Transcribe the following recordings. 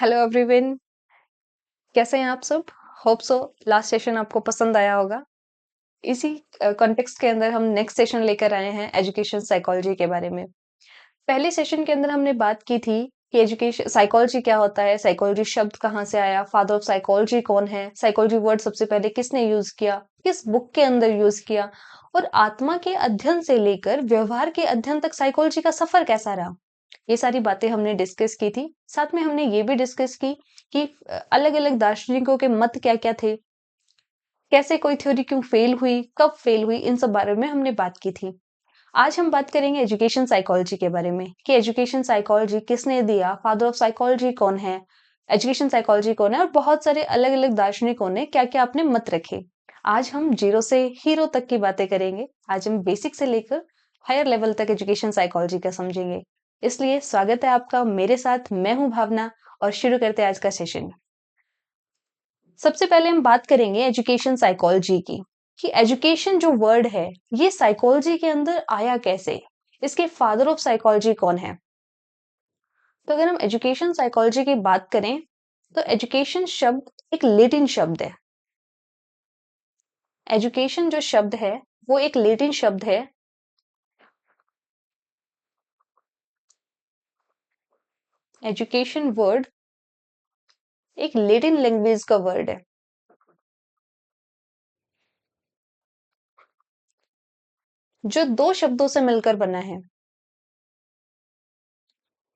Hello everyone, कैसे हैं आप सब? होप सो लास्ट सेशन आपको पसंद आया होगा। इसी कॉन्टेक्स्ट के अंदर हम नेक्स्ट सेशन लेकर आए हैं एजुकेशन साइकोलॉजी के बारे में। पहले सेशन के अंदर हमने बात की थी कि एजुकेशन साइकोलॉजी क्या होता है, साइकोलॉजी शब्द कहाँ से आया, फादर ऑफ साइकोलॉजी कौन है, साइकोलॉजी वर्ड सबसे पहले किसने यूज किया, किस बुक के अंदर यूज किया, और आत्मा के अध्ययन से लेकर व्यवहार के अध्ययन तक साइकोलॉजी का सफर कैसा रहा। ये सारी बातें हमने डिस्कस की थी। साथ में हमने ये भी डिस्कस की कि अलग अलग दार्शनिकों के मत क्या क्या थे, कैसे कोई थ्योरी क्यों फेल हुई, कब फेल हुई, इन सब बारे में हमने बात की थी। आज हम बात करेंगे एजुकेशन साइकोलॉजी के बारे में कि एजुकेशन साइकोलॉजी किसने दिया, फादर ऑफ साइकोलॉजी कौन है, एजुकेशन साइकोलॉजी कौन है, और बहुत सारे अलग अलग दार्शनिकों ने क्या क्या अपने मत रखे। आज हम जीरो से हीरो तक की बातें करेंगे। आज हम बेसिक से लेकर हायर लेवल तक एजुकेशन साइकोलॉजी का समझेंगे। इसलिए स्वागत है आपका मेरे साथ। मैं हूं भावना और शुरू करते हैं आज का सेशन। सबसे पहले हम बात करेंगे एजुकेशन साइकोलॉजी की कि एजुकेशन जो वर्ड है ये साइकोलॉजी के अंदर आया कैसे, इसके फादर ऑफ साइकोलॉजी कौन है। तो अगर हम एजुकेशन साइकोलॉजी की बात करें तो एजुकेशन शब्द एक लैटिन शब्द है। एजुकेशन जो शब्द है वो एक लैटिन शब्द है। एजुकेशन वर्ड एक लैटिन लैंग्वेज का वर्ड है जो दो शब्दों से मिलकर बना है।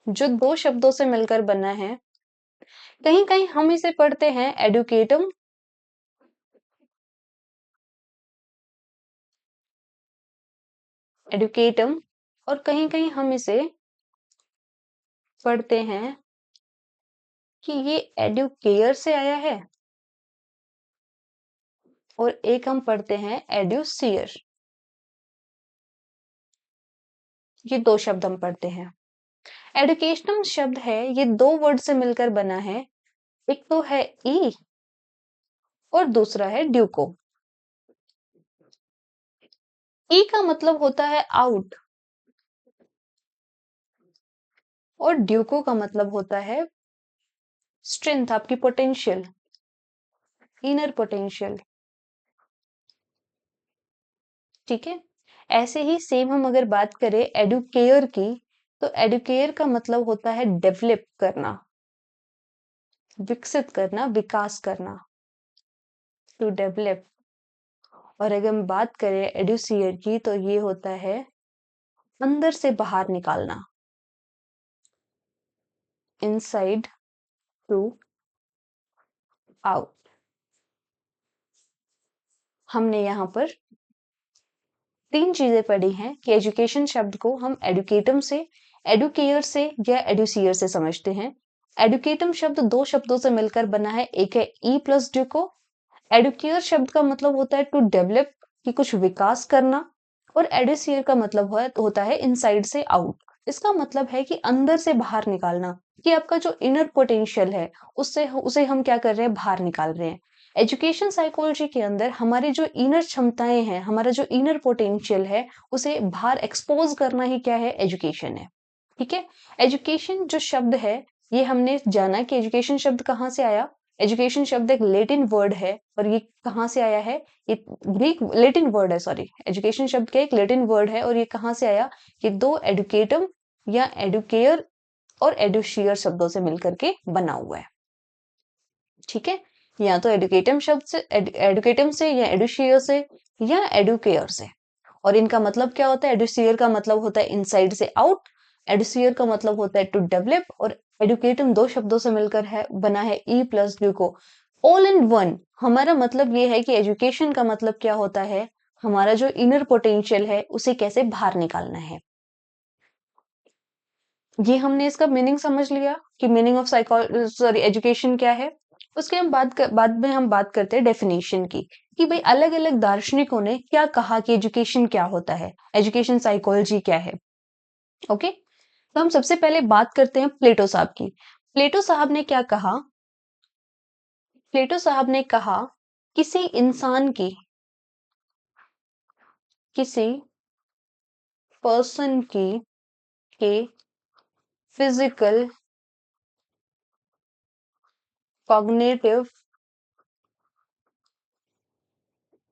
जो दो शब्दों से मिलकर बना है। कहीं कहीं हम इसे पढ़ते हैं एडुकेटम, एडुकेटम, और कहीं कहीं हम इसे पढ़ते हैं कि ये एडुकेयर से आया है, और एक हम पढ़ते हैं एडुसियर। ये दो शब्द हम पढ़ते हैं। एडुकेशनल शब्द है, ये दो वर्ड से मिलकर बना है। एक तो है ई और दूसरा है ड्यूको। ई का मतलब होता है आउट और ड्यूको का मतलब होता है स्ट्रेंथ, आपकी पोटेंशियल, इनर पोटेंशियल। ठीक है। ऐसे ही सेम हम अगर बात करें एडुकेयर की, तो एडुकेयर का मतलब होता है डेवलप करना, विकसित करना, विकास करना, टू डेवलप। और अगर हम बात करें एडुसियर की तो ये होता है अंदर से बाहर निकालना, इनसाइड टू आउट। हमने यहाँ पर तीन चीजें पढ़ी हैं कि एजुकेशन शब्द को हम एडुकेटम से, एडुकेयर से या एडुसियर से समझते हैं। एडुकेटम शब्द दो शब्दों से मिलकर बना है, एक है ई प्लस ड्यूको। एडुकेयर शब्द का मतलब होता है टू डेवलप, कि कुछ विकास करना। और एडुसियर का मतलब होता है इनसाइड से आउट। इसका मतलब है कि अंदर से बाहर निकालना, कि आपका जो इनर पोटेंशियल है उससे उसे हम क्या कर रहे हैं, बाहर निकाल रहे हैं। एजुकेशन साइकोलॉजी के अंदर हमारे जो इनर क्षमताएं हैं, हमारा जो इनर पोटेंशियल है, उसे बाहर एक्सपोज करना ही क्या है, एजुकेशन है। ठीक है। एजुकेशन जो शब्द है, ये हमने जाना कि एजुकेशन शब्द कहाँ से आया। एजुकेशन शब्द एक लैटिन वर्ड है, और ये कहाँ से आया है, ये ग्रीक लैटिन वर्ड है, सॉरी, एजुकेशन शब्द का एक लैटिन वर्ड है, और ये कहाँ से आया, कि दो एडुकेटम या एडुकेयर और एडुशियर शब्दों से मिलकर के बना हुआ है। ठीक है। या तो एडुकेटम शब्द से, एडुकेटम से, या एडुशियर से, या एडुकेयर से। और इनका मतलब क्या होता है, एडुसियर का मतलब होता है इनसाइड से आउट, एडुसियर का मतलब होता है टू डेवलप, और एडुकेटम दो शब्दों से मिलकर है बना है ई प्लस ड्यूको, ऑल इन वन। हमारा मतलब ये है कि एजुकेशन का मतलब क्या होता है, हमारा जो इनर पोटेंशियल है उसे कैसे बाहर निकालना है। ये हमने इसका मीनिंग समझ लिया कि meaning of psychology, sorry, education क्या है। उसके हम बाद में हम बात करते हैं डेफिनेशन की, कि भाई अलग अलग दार्शनिकों ने क्या कहा कि एजुकेशन क्या होता है, एजुकेशन साइकोलॉजी क्या है। ओके। तो हम सबसे पहले बात करते हैं प्लेटो साहब की। प्लेटो साहब ने क्या कहा। प्लेटो साहब ने कहा किसी इंसान की, किसी पर्सन की, के फिजिकल कॉग्निटिव,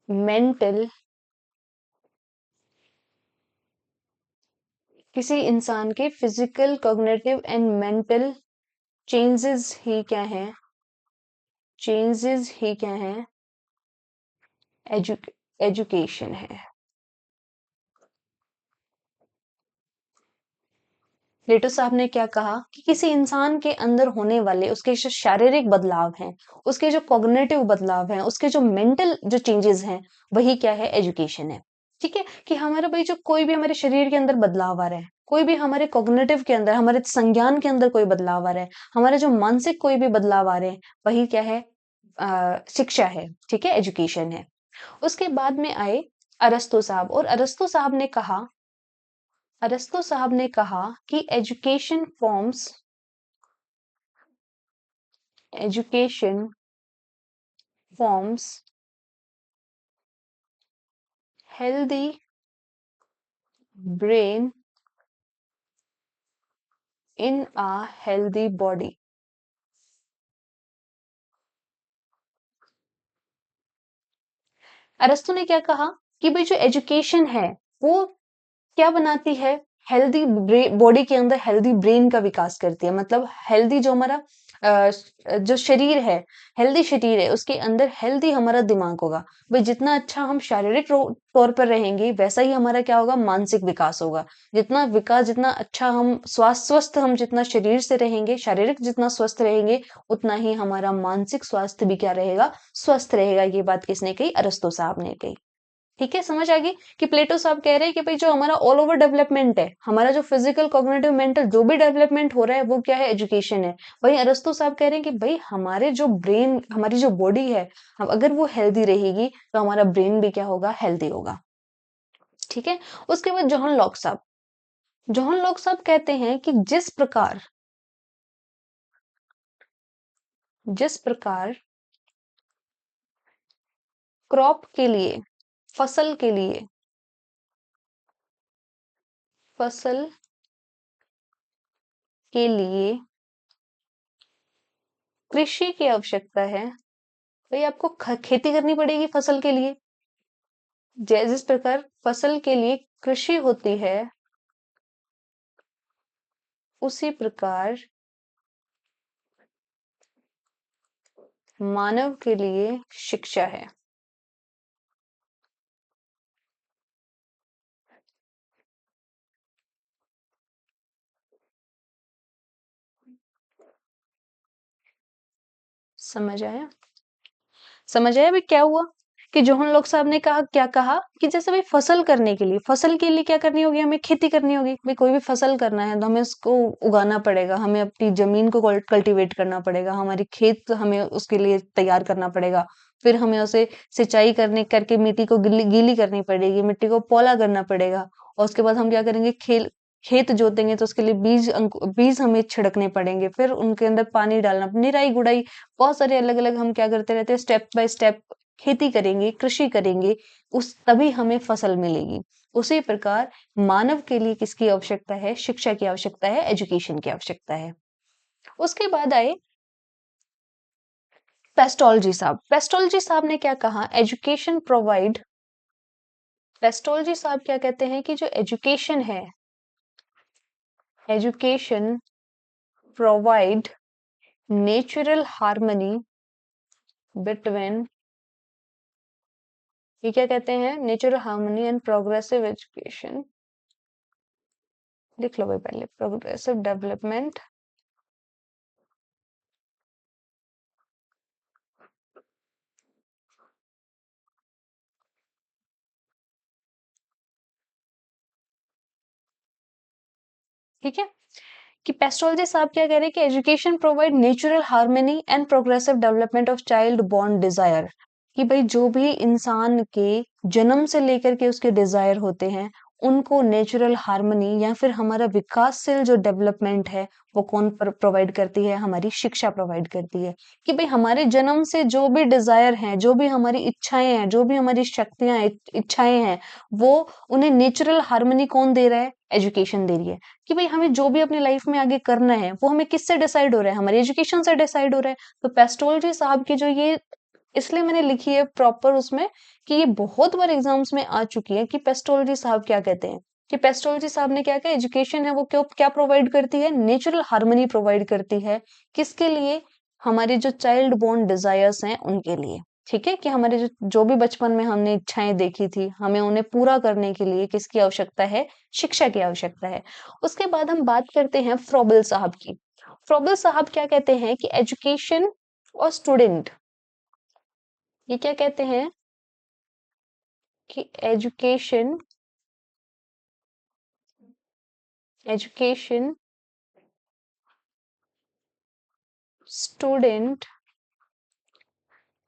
मेंटल, किसी इंसान के physical, cognitive and mental changes ही क्या हैं? चेंजेस ही क्या हैं? एजुकेशन है। प्लेटो साहब ने क्या कहा कि किसी इंसान के अंदर होने वाले उसके जो शारीरिक बदलाव हैं, उसके जो कॉग्निटिव बदलाव हैं, उसके जो मेंटल जो चेंजेस हैं, वही क्या है? एजुकेशन है। ठीक है कि हमारा भाई जो कोई भी हमारे शरीर के अंदर बदलाव आ रहा है, कोई भी हमारे कॉग्निटिव के अंदर, हमारे संज्ञान के अंदर कोई बदलाव आ रहा है, हमारे जो मानसिक कोई भी बदलाव आ रहे हैं, वही क्या है? शिक्षा है। ठीक है, एजुकेशन है। उसके बाद में आए अरस्तु साहब, और अरस्तु साहब ने कहा कि education forms healthy brain in a healthy body. अरस्तु ने क्या कहा कि भाई जो एजुकेशन है वो क्या बनाती है? हेल्दी बॉडी के अंदर हेल्दी ब्रेन का विकास करती है। मतलब हेल्दी जो हमारा जो शरीर है, हेल्दी शरीर है, उसके अंदर हेल्दी हमारा दिमाग होगा। भाई जितना अच्छा हम शारीरिक तौर पर रहेंगे, वैसा ही हमारा क्या होगा? मानसिक विकास होगा। जितना अच्छा हम स्वस्थ हम जितना शरीर से रहेंगे, शारीरिक जितना स्वस्थ रहेंगे, उतना ही हमारा मानसिक स्वास्थ्य भी क्या रहेगा? स्वस्थ रहेगा। ये बात किसने कही? अरस्तु साहब ने कही। ठीक है, समझ आ गई कि प्लेटो साहब कह रहे हैं कि भाई जो हमारा ऑल ओवर डेवलपमेंट है, हमारा जो फिजिकल, कॉग्निटिव, मेंटल जो भी डेवलपमेंट हो रहा है, वो क्या है? एजुकेशन है। वहीं अरस्तु साहब कह रहे हैं कि भाई हमारे जो ब्रेन, हमारी जो बॉडी है, हम अगर वो हेल्दी रहेगी तो हमारा ब्रेन भी क्या होगा? हेल्दी होगा। ठीक है। उसके बाद जॉन लॉक साहब कहते हैं कि जिस प्रकार क्रॉप के लिए, फसल के लिए, फसल के लिए कृषि की आवश्यकता है, भाई आपको खेती करनी पड़ेगी फसल के लिए। जिस प्रकार फसल के लिए कृषि होती है, उसी प्रकार मानव के लिए शिक्षा है। समझ आया? समझ आया भाई क्या हुआ? कि जोहन लोग साहब ने कहा कि जैसे भाई फसल के लिए क्या करनी होगी? हमें खेती करनी होगी। भाई कोई भी फसल करना है तो हमें उसको उगाना पड़ेगा, हमें अपनी जमीन को कल्टीवेट करना पड़ेगा, हमारी खेत हमें उसके लिए तैयार करना पड़ेगा। फिर हमें उसे सिंचाई करके मिट्टी को गीली करनी पड़ेगी, मिट्टी को पौला करना पड़ेगा। और उसके बाद हम क्या करेंगे? खेत जोतेंगे तो उसके लिए बीज हमें छिड़कने पड़ेंगे, फिर उनके अंदर पानी डालना, निराई गुड़ाई, बहुत सारे अलग अलग हम क्या करते रहते हैं, स्टेप बाय स्टेप खेती करेंगे, कृषि करेंगे, उस तभी हमें फसल मिलेगी। उसी प्रकार मानव के लिए किसकी आवश्यकता है? शिक्षा की आवश्यकता है, एजुकेशन की आवश्यकता है। उसके बाद आए पेस्टोलॉजी साहब ने क्या कहा? पेस्टोलॉजी साहब क्या कहते हैं कि जो education provide natural harmony between, ये क्या कहते हैं? Natural harmony and progressive education. लिख लो भाई पहले, प्रोग्रेसिव डेवलपमेंट ठीक है। कि पेस्टोलॉजी साहब क्या कह रहे हैं कि education provide natural harmony and progressive development of child born desire. कि भाई जो भी इंसान के जन्म से लेकर के उसके डिजायर होते हैं, उनको नेचुरल हार्मनी या फिर हमारा विकासशील जो डेवलपमेंट है, वो कौन प्रोवाइड करती है? हमारी शिक्षा प्रोवाइड करती है। कि भाई हमारे जन्म से जो भी डिजायर हैं, जो भी हमारी इच्छाएं हैं, जो भी हमारी शक्तियां इच्छाएं हैं, वो उन्हें नेचुरल हार्मनी कौन दे रहा है? एजुकेशन दे रही है कि भाई हमें जो भी अपनी लाइफ में आगे करना है वो हमें किससे डिसाइड हो रहा है, हमारी एजुकेशन से डिसाइड हो रहा है। तो पेस्टोलॉजी साहब की जो ये इसलिए मैंने लिखी है प्रॉपर उसमें कि ये बहुत बार एग्जाम्स में आ चुकी है कि पेस्टोलॉजी साहब क्या कहते हैं कि पेस्टोलॉजी साहब ने क्या कहा, एजुकेशन है वो क्यों क्या प्रोवाइड करती है, नेचुरल हार्मनी प्रोवाइड करती है। किसके लिए, हमारे जो चाइल्ड बोर्न डिजायर्स हैं उनके लिए। ठीक है, कि हमारे जो जो भी बचपन में हमने इच्छाएं देखी थी हमें उन्हें पूरा करने के लिए किसकी आवश्यकता है, शिक्षा की आवश्यकता है। उसके बाद हम बात करते हैं फ्रोबेल साहब की। फ्रोबेल साहब क्या कहते हैं कि एजुकेशन और स्टूडेंट, ये क्या कहते हैं कि एजुकेशन एजुकेशन स्टूडेंट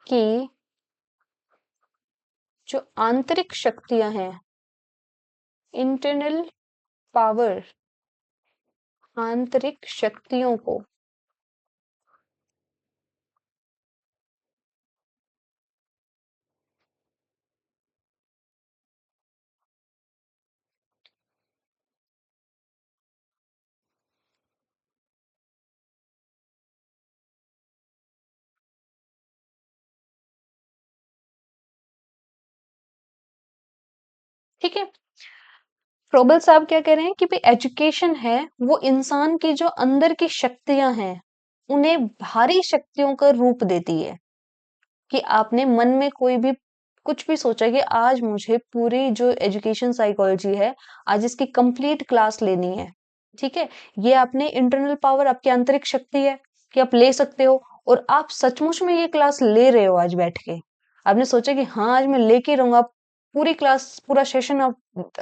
की जो आंतरिक शक्तियां हैं, इंटरनल पावर, आंतरिक शक्तियों को ठीक है। फ्रोबल साहब क्या कह रहे हैं कि भाई एजुकेशन है वो इंसान की जो अंदर की शक्तियां हैं उन्हें बाहरी शक्तियों का रूप देती है। कि आपने मन में कोई भी कुछ भी सोचा कि आज मुझे पूरी जो एजुकेशन साइकोलॉजी है आज इसकी कंप्लीट क्लास लेनी है। ठीक है, ये आपने इंटरनल पावर, आपकी आंतरिक शक्ति है कि आप ले सकते हो और आप सचमुच में ये क्लास ले रहे हो आज बैठ के। आपने सोचा कि हाँ आज मैं लेके रहूंगा, आप पूरी क्लास पूरा सेशन आप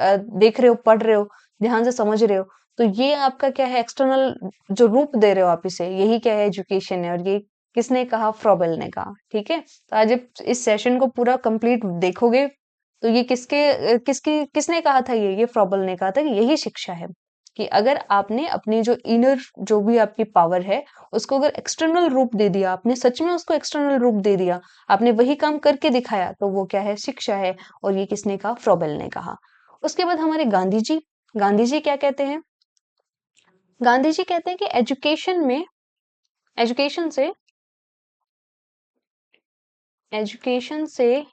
देख रहे हो, पढ़ रहे हो, ध्यान से समझ रहे हो। तो ये आपका क्या है, एक्सटर्नल जो रूप दे रहे हो आप इसे, यही क्या है, एजुकेशन है। और ये किसने कहा, फ्रोबेल ने कहा। ठीक है, तो आज जब इस सेशन को पूरा कंप्लीट देखोगे तो ये किसने कहा था, ये फ्रोबेल ने कहा था कि यही शिक्षा है। कि अगर आपने अपनी जो इनर जो भी आपकी पावर है उसको अगर एक्सटर्नल रूप दे दिया, आपने सच में उसको एक्सटर्नल रूप दे दिया, आपने वही काम करके दिखाया, तो वो क्या है, शिक्षा है। और ये किसने कहा, फ्रोबेल ने कहा। उसके बाद हमारे गांधी जी, गांधी जी क्या कहते हैं, गांधी जी कहते हैं कि एजुकेशन से एजुकेशन से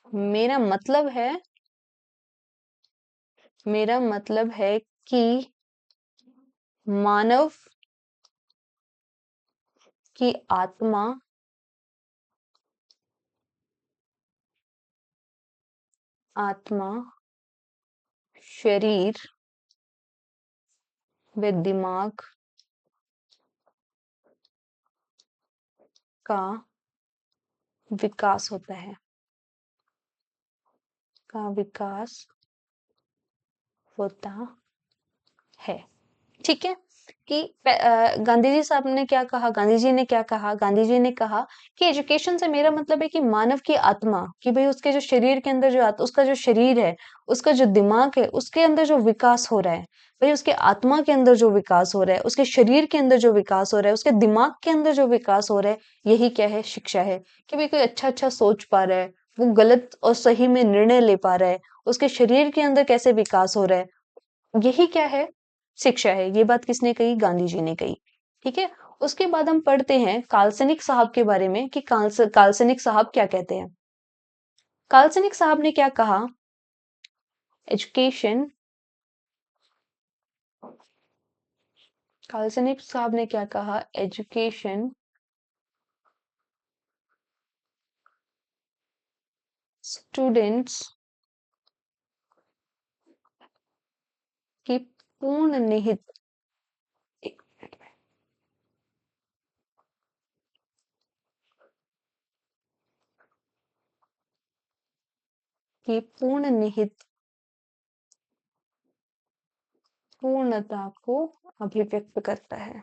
मेरा मतलब है मेरा मतलब है कि मानव की आत्मा, आत्मा, शरीर व दिमाग का विकास होता है, का विकास होता है। ठीक है, कि गांधी जी साहब ने क्या कहा, गांधी जी ने क्या कहा, गांधी जी ने कहा कि एजुकेशन से मेरा मतलब है कि मानव की आत्मा, कि भाई उसके जो शरीर के अंदर जो उसका जो शरीर है, उसका जो दिमाग है, उसके अंदर जो विकास हो रहा है, भाई उसके आत्मा के अंदर जो विकास हो रहा है, उसके शरीर के अंदर जो विकास हो रहा है, उसके दिमाग के अंदर जो विकास हो रहा है, यही क्या है, शिक्षा है। कि भाई कोई अच्छा अच्छा सोच पा रहा है, वो गलत और सही में निर्णय ले पा रहा है, उसके शरीर के अंदर कैसे विकास हो रहा है, यही क्या है, शिक्षा है। ये बात किसने कही, गांधी जी ने कही। ठीक है, उसके बाद हम पढ़ते हैं काल्सनिक साहब के बारे में कि काल्सनिक साहब क्या कहते हैं। काल्सनिक साहब ने क्या कहा, एजुकेशन, काल्सनिक साहब ने क्या कहा, एजुकेशन स्टूडेंट्स की पूर्ण निहित, एक मिनट में, की पूर्ण निहित पूर्णता को अभिव्यक्त करता है।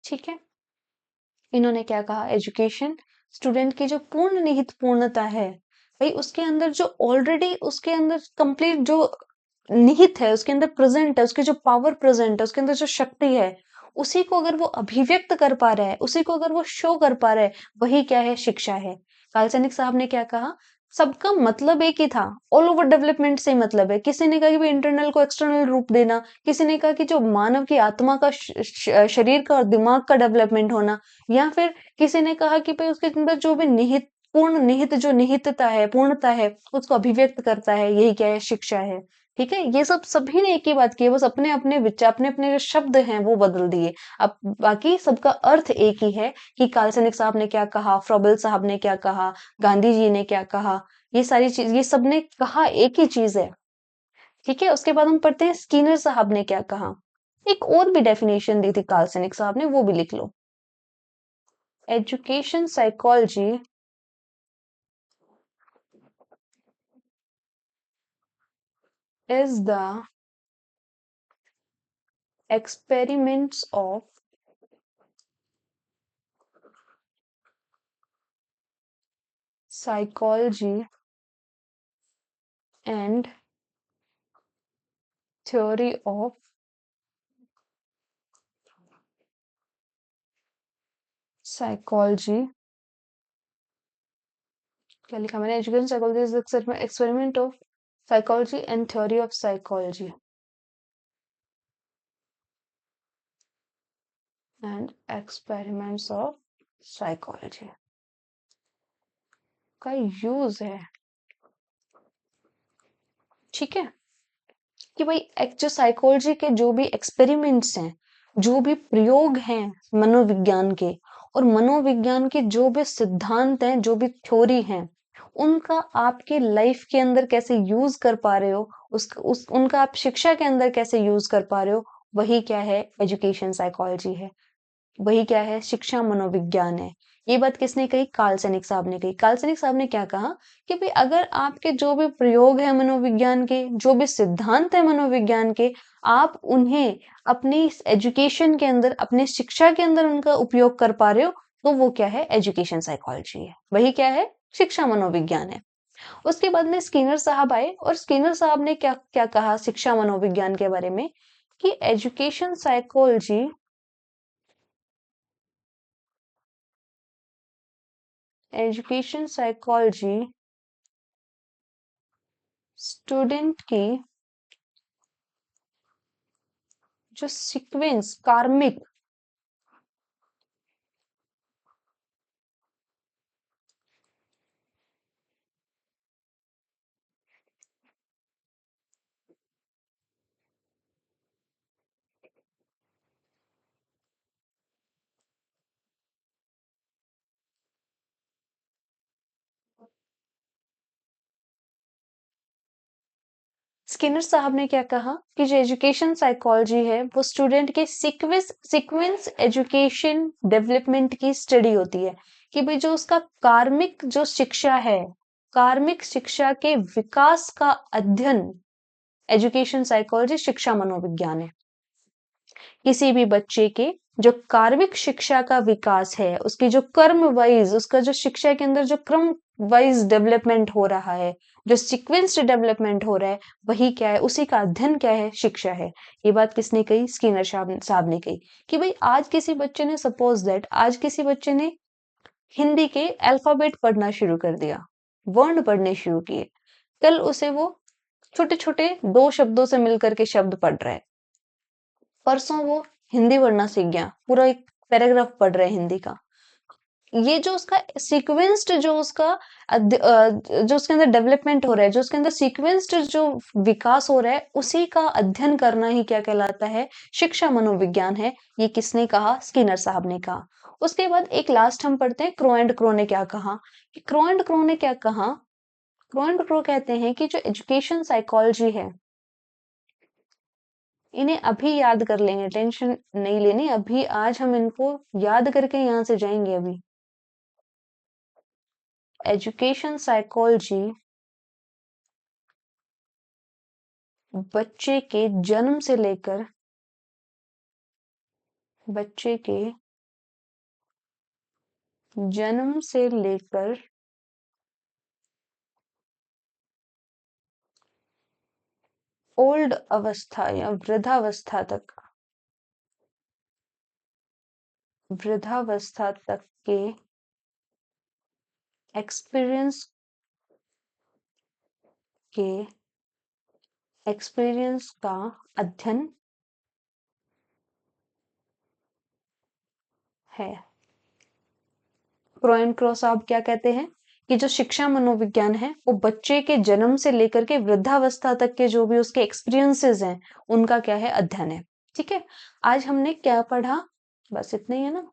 ठीक है, इन्होंने क्या कहा, एजुकेशन स्टूडेंट की जो पूर्ण निहित पूर्णता है, भाई उसके अंदर जो ऑलरेडी उसके अंदर कंप्लीट जो निहित है, उसके अंदर प्रेजेंट है, उसके जो पावर प्रेजेंट है, उसके अंदर जो शक्ति है, उसी को अगर वो अभिव्यक्त कर पा रहा है, उसी को अगर वो शो कर पा रहा है, वही क्या है? शिक्षा है। काल्सनिक साहब ने क्या कहा? सबका मतलब एक ही था, ऑल ओवर डेवलपमेंट से ही मतलब है। किसी ने कहा कि भाई इंटरनल को एक्सटर्नल रूप देना, किसी ने कहा कि जो मानव की आत्मा का शरीर का और दिमाग का डेवलपमेंट होना, या फिर किसी ने कहा कि भाई उसके अंदर जो भी निहित पूर्ण निहित जो निहितता है, पूर्णता है, उसको अभिव्यक्त करता है, यही क्या है? शिक्षा है। ठीक है, ये सब सभी ने एक ही बात की है, बस अपने अपने विचार, अपने अपने जो शब्द हैं वो बदल दिए। अब बाकी सबका अर्थ एक ही है कि काल्सनिक साहब ने क्या कहा, फ्रोबेल साहब ने क्या कहा, गांधी जी ने क्या कहा, ये सारी चीज, ये सब ने कहा एक ही चीज है। ठीक है, उसके बाद हम पढ़ते हैं स्किनर साहब ने क्या कहा। एक और भी डेफिनेशन दी थी काल्सनिक साहब ने, वो भी लिख लो। Education psychology is the experiments of psychology and theory of psychology। क्या लिखा मैंने? Education psychology is experiment of psychology and theory of psychology and experiments of psychology का यूज है। ठीक है, कि भाई जो साइकोलॉजी के जो भी एक्सपेरिमेंट्स हैं, जो भी प्रयोग हैं मनोविज्ञान के, और मनोविज्ञान के जो भी सिद्धांत हैं, जो भी थ्योरी हैं, उनका आपके लाइफ के अंदर कैसे यूज कर पा रहे हो, उनका आप शिक्षा के अंदर कैसे यूज कर पा रहे हो, वही क्या है? एजुकेशन साइकोलॉजी है। वही क्या है? शिक्षा मनोविज्ञान है। ये बात किसने कही? काल्सनिक साहब ने कही। काल्सनिक साहब ने क्या कहा कि भाई अगर आपके जो भी प्रयोग है मनोविज्ञान के, जो भी सिद्धांत है मनोविज्ञान के, आप उन्हें अपनी एजुकेशन के अंदर, अपने शिक्षा के अंदर उनका उपयोग कर पा रहे हो, तो वो क्या है? एजुकेशन साइकोलॉजी है। वही क्या है? शिक्षा मनोविज्ञान है। उसके बाद में स्किनर साहब आए, और स्किनर साहब ने क्या क्या कहा शिक्षा मनोविज्ञान के बारे में, कि education psychology education psychology student की जो सीक्वेंस कार्मिक स्किनर साहब ने क्या कहा कि जो एजुकेशन साइकोलॉजी है वो स्टूडेंट के सीक्वेंस सीक्वेंस एजुकेशन डेवलपमेंट की स्टडी होती है, कि भाई जो उसका कार्मिक जो शिक्षा है, कार्मिक शिक्षा के विकास का अध्ययन एजुकेशन साइकोलॉजी शिक्षा मनोविज्ञान है। किसी भी बच्चे के जो कार्मिक शिक्षा का विकास है, उसकी जो कर्म वाइज, उसका जो शिक्षा के अंदर जो क्रम वाइज डेवलपमेंट हो रहा है, जो सीक्वेंस्ड डेवलपमेंट हो रहा है, वही क्या है? उसी का अध्ययन क्या है? शिक्षा है। ये बात किसने कही? स्किनर साहब ने कही कि भाई आज किसी बच्चे ने, सपोज दैट आज किसी बच्चे ने हिंदी के अल्फाबेट पढ़ना शुरू कर दिया, वर्ण पढ़ने शुरू किए, कल उसे वो छोटे छोटे दो शब्दों से मिलकर के शब्द पढ़ रहा है, परसों वो हिंदी पढ़ना सीख गया, पूरा एक पैराग्राफ पढ़ रहे हैं हिंदी का। ये जो उसका सीक्वेंस्ड जो उसका जो उसके अंदर डेवलपमेंट हो रहा है, जो उसके अंदर सीक्वेंस्ड जो विकास हो रहा है, उसी का अध्ययन करना ही क्या कहलाता है? शिक्षा मनोविज्ञान है। ये किसने कहा? स्किनर साहब ने कहा। उसके बाद एक लास्ट हम पढ़ते हैं, क्रो एंड क्रो ने क्या कहा। कि क्रो एंड क्रो ने क्या कहा? क्रो एंड क्रो कहते हैं कि जो एजुकेशन साइकोलॉजी है, इन्हें अभी याद कर लेंगे, टेंशन नहीं लेनी, अभी आज हम इनको याद करके यहां से जाएंगे। अभी एजुकेशन साइकोलॉजी बच्चे के जन्म से लेकर, बच्चे के जन्म से लेकर ओल्ड अवस्था या वृद्धावस्था तक के एक्सपीरियंस का अध्ययन है। क्रो एंड क्रो साहब क्या कहते हैं कि जो शिक्षा मनोविज्ञान है वो बच्चे के जन्म से लेकर के वृद्धावस्था तक के जो भी उसके एक्सपीरियंसेस हैं उनका क्या है, अध्ययन है। ठीक है, आज हमने क्या पढ़ा, बस इतना ही है ना।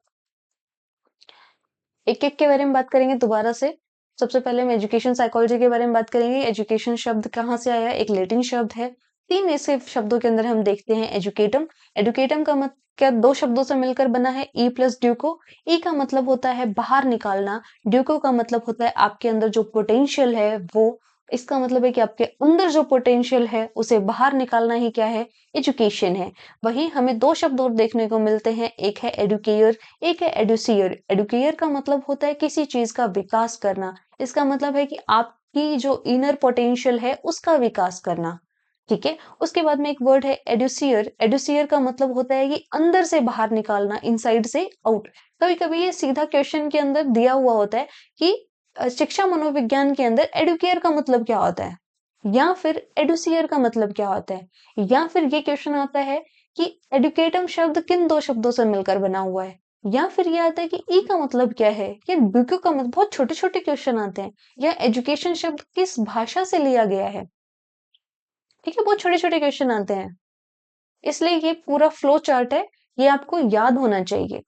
एक एक के बारे में बात करेंगे दोबारा से। सबसे पहले हम एजुकेशन साइकोलॉजी के बारे में बात करेंगे। एजुकेशन शब्द कहाँ से आया, एक लैटिन शब्द है। तीन ऐसे शब्दों के अंदर हम देखते हैं एजुकेटम। एजुकेटम का मतलब क्या, दो शब्दों से मिलकर बना है, ई प्लस ड्यूको। ई का मतलब होता है बाहर निकालना, ड्यूको का मतलब होता है आपके अंदर जो पोटेंशियल है वो। इसका मतलब है कि आपके अंदर जो पोटेंशियल है उसे बाहर निकालना ही क्या है, एजुकेशन है। वही हमें दो शब्द और देखने को मिलते हैं, एक है एडुकेयर, एक है एडुसियर। एडुकेयर का मतलब होता है किसी चीज का विकास करना। इसका मतलब है कि आपकी जो इनर पोटेंशियल है उसका विकास करना। ठीक है, उसके बाद में एक वर्ड है एडुसियर। एडुसियर का मतलब होता है कि अंदर से बाहर निकालना, इनसाइड से आउट। कभी कभी ये सीधा क्वेश्चन के अंदर दिया हुआ होता है कि शिक्षा मनोविज्ञान के अंदर एडुकेयर का मतलब क्या होता है, या फिर एडुसियर का मतलब क्या होता है, या फिर ये क्वेश्चन आता है कि एडुकेटम शब्द किन दो शब्दों से मिलकर बना हुआ है, या फिर ये आता है कि ई का मतलब क्या है, या डुक्यू का मतलब। बहुत छोटे छोटे क्वेश्चन आते हैं, या एजुकेशन शब्द किस भाषा से लिया गया है। ठीक है, बहुत छोटे छोटे क्वेश्चन आते हैं, इसलिए ये पूरा फ्लो चार्ट है, ये आपको याद होना चाहिए।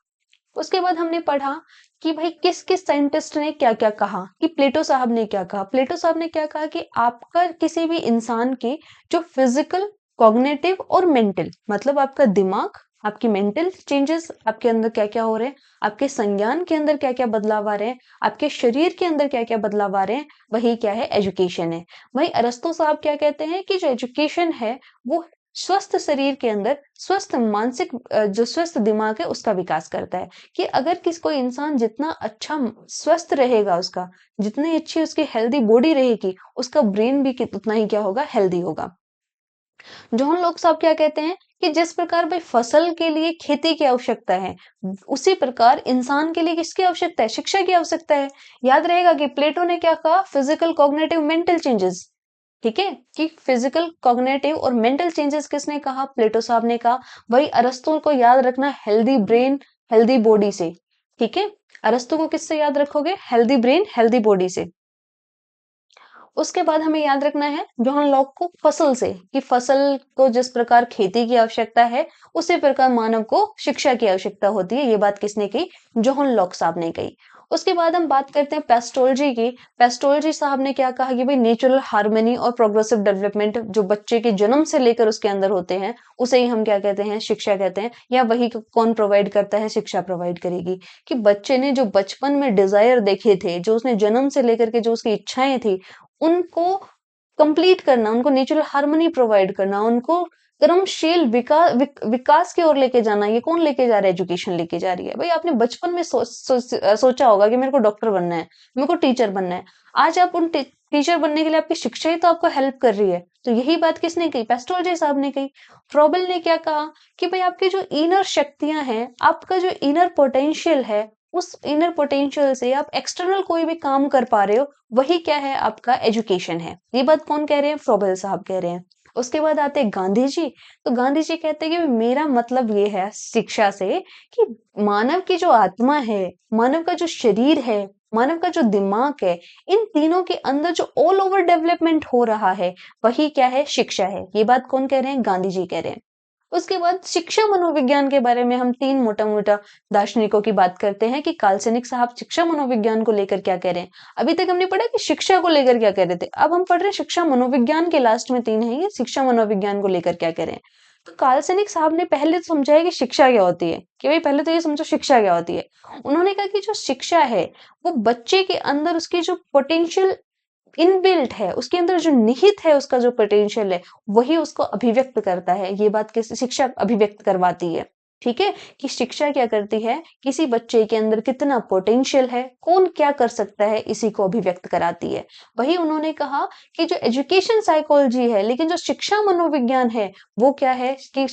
उसके बाद हमने पढ़ा कि भाई किस किस साइंटिस्ट ने क्या क्या कहा, कि प्लेटो साहब ने क्या कहा। प्लेटो साहब ने क्या कहा कि आपका किसी भी इंसान की जो फिजिकल, कॉग्निटिव और मेंटल, मतलब आपका दिमाग, आपकी मेंटल चेंजेस आपके अंदर क्या क्या हो रहे हैं, आपके संज्ञान के अंदर क्या क्या बदलाव आ रहे हैं, आपके शरीर के अंदर क्या क्या बदलाव आ रहे हैं, वही क्या है, एजुकेशन है। वही अरस्तु साहब क्या कहते हैं कि जो एजुकेशन है वो स्वस्थ शरीर के अंदर स्वस्थ मानसिक जो स्वस्थ दिमाग है उसका विकास करता है। कि अगर किसी कोई इंसान जितना अच्छा स्वस्थ रहेगा, उसका जितनी अच्छी उसकी हेल्दी बॉडी रहेगी, उसका ब्रेन भी उतना ही क्या होगा, हेल्दी होगा। जॉन लोग साहब क्या कहते हैं कि जिस प्रकार भाई फसल के लिए खेती की आवश्यकता है, उसी प्रकार इंसान के लिए किसकी आवश्यकता है, शिक्षा की आवश्यकता है। याद रहेगा कि प्लेटो ने क्या कहा, फिजिकल, कॉग्निटिव, मेंटल चेंजेस। ठीक है, कि फिजिकल, कॉग्निटिव और मेंटल चेंजेस किसने कहा, प्लेटो साहब ने कहा। वही अरस्तु को याद रखना, हेल्दी ब्रेन हेल्दी बॉडी से। ठीक है, अरस्तु को किससे याद रखोगे, हेल्दी ब्रेन हेल्दी बॉडी से। उसके बाद हमें याद रखना है जॉन लॉक को फसल से, कि फसल को जिस प्रकार खेती की आवश्यकता है उसी प्रकार मानव को शिक्षा की आवश्यकता होती है। ये बात किसने कही, जॉन लॉक साहब ने कही। उसके बाद हम बात करते हैं पेस्टोलॉजी की। पेस्टोलॉजी साहब ने क्या कहा कि भाई नेचुरल हार्मनी और प्रोग्रेसिव डेवलपमेंट जो बच्चे के जन्म से लेकर उसके अंदर होते हैं उसे ही हम क्या कहते हैं, शिक्षा कहते हैं। या वही कौन प्रोवाइड करता है, शिक्षा प्रोवाइड करेगी। कि बच्चे ने जो बचपन में डिजायर देखे थे, जो उसने जन्म से लेकर के जो उसकी इच्छाएं थी, उनको कंप्लीट करना, उनको नेचुरल हार्मनी प्रोवाइड करना, उनको कर्मशील विकास की ओर लेके जाना, ये कौन लेके जा रहा है, एजुकेशन लेके जा रही है। भाई आपने बचपन में सोचा होगा कि मेरे को डॉक्टर बनना है, मेरे को टीचर बनना है। आज आप उन टीचर बनने के लिए आपकी शिक्षा ही तो आपको हेल्प कर रही है। तो यही बात किसने कही, पेस्टोलॉजी साहब ने कही। फ्रॉबल ने क्या कहा कि भाई आपकी जो इनर शक्तियां हैं, आपका जो इनर पोटेंशियल है, उस इनर पोटेंशियल से आप एक्सटर्नल कोई भी काम कर पा रहे हो, वही क्या है, आपका एजुकेशन है। ये बात कौन कह रहे हैं, फ्रोबेल साहब कह रहे हैं। उसके बाद आते हैं गांधी जी। तो गांधी जी कहते हैं कि मेरा मतलब ये है शिक्षा से कि मानव की जो आत्मा है, मानव का जो शरीर है, मानव का जो दिमाग है, इन तीनों के अंदर जो ऑल ओवर डेवलपमेंट हो रहा है वही क्या है, शिक्षा है। ये बात कौन कह रहे हैं, गांधी जी कह रहे हैं। उसके बाद शिक्षा मनोविज्ञान के बारे में हम तीन मोटा मोटा दार्शनिकों की बात करते हैं कि काल्सनिक साहब शिक्षा मनोविज्ञान को लेकर क्या कह रहे हैं। अभी तक हमने पढ़ा कि शिक्षा को लेकर क्या कह रहे थे, अब हम पढ़ रहे हैं शिक्षा मनोविज्ञान के लास्ट में तीन है ये, शिक्षा मनोविज्ञान को लेकर क्या कह रहे हैं। तो काल्सनिक साहब ने पहले तो समझाया कि शिक्षा क्या होती है, कि भाई पहले तो ये समझो शिक्षा क्या होती है। उन्होंने कहा कि जो शिक्षा है वो बच्चे के अंदर उसकी जो पोटेंशियल इनबिल्ट है, उसके अंदर जो निहित है, उसका जो पोटेंशियल है वही उसको अभिव्यक्त करता है। ये बात किस शिक्षा अभिव्यक्त करवाती है। ठीक है, कि शिक्षा क्या करती है, किसी बच्चे के अंदर कितना पोटेंशियल है, कौन क्या कर सकता है, इसी को अभिव्यक्त कराती है। वही उन्होंने कहा कि जो एजुकेशन साइकोलॉजी है, लेकिन जो शिक्षा मनोविज्ञान है, वो क्या है कि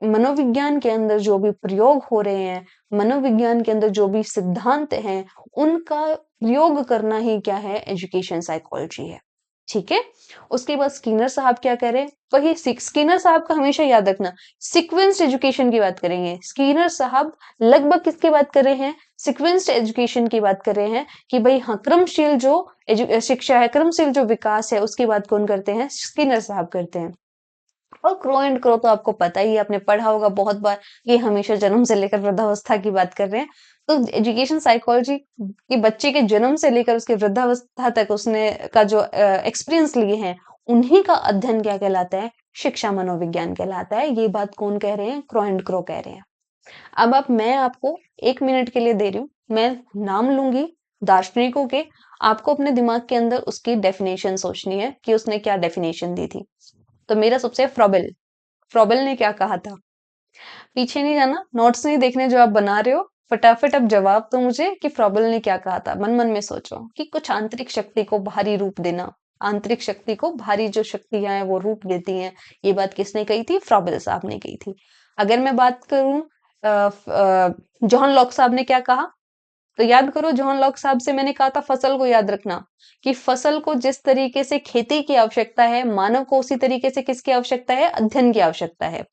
मनोविज्ञान के अंदर जो भी प्रयोग हो रहे हैं, मनोविज्ञान के अंदर जो भी सिद्धांत हैं, उनका प्रयोग करना ही क्या है, एजुकेशन साइकोलॉजी है। ठीक है, उसके बाद स्किनर साहब क्या कह रहे हैं, वही स्किनर साहब का हमेशा याद रखना, सीक्वेंस्ड एजुकेशन की बात करेंगे। स्किनर साहब लगभग किसकी बात कर रहे हैं, सीक्वेंस्ड एजुकेशन की बात कर रहे हैं कि भाई हाँ, क्रमशील जो शिक्षा है, क्रमशील जो विकास है, उसकी बात कौन करते हैं, स्किनर साहब करते हैं। और क्रो एंड क्रो तो आपको पता ही है, आपने पढ़ा होगा बहुत बार, ये हमेशा जन्म से लेकर वृद्धावस्था की बात कर रहे हैं। तो एजुकेशन साइकोलॉजी कि बच्चे के जन्म से लेकर उसके वृद्धावस्था तक उसने का जो एक्सपीरियंस लिए हैं, उन्हीं का अध्ययन क्या कहलाता है, शिक्षा मनोविज्ञान कहलाता है। ये बात कौन कह रहे हैं, क्रो एंड क्रो कह रहे हैं। अब मैं आपको 1 मिनट के लिए दे रही हूँ, मैं नाम लूंगी दार्शनिकों के, आपको अपने दिमाग के अंदर उसकी डेफिनेशन सोचनी है कि उसने क्या डेफिनेशन दी थी। तो मेरा सबसे फ्रॉबेल, फ्रॉबेल ने क्या कहा था, पीछे नहीं जाना, नोट्स नहीं देखने जो आप बना रहे हो, फटाफट अब जवाब दो मुझे कि फ्रॉबेल ने क्या कहा था। मन मन में सोचो कि कुछ आंतरिक शक्ति को बाहरी रूप देना, आंतरिक शक्ति को बाहरी जो शक्तियां हैं वो रूप देती हैं, ये बात किसने कही थी, फ्रॉबेल साहब ने कही थी। अगर मैं बात करूं जॉन लॉक साहब ने क्या कहा, तो याद करो, जॉन लॉक साहब से मैंने कहा था फसल को याद रखना, कि फसल को जिस तरीके से खेती की आवश्यकता है, मानव को उसी तरीके से किसकी आवश्यकता है, अध्ययन की आवश्यकता है।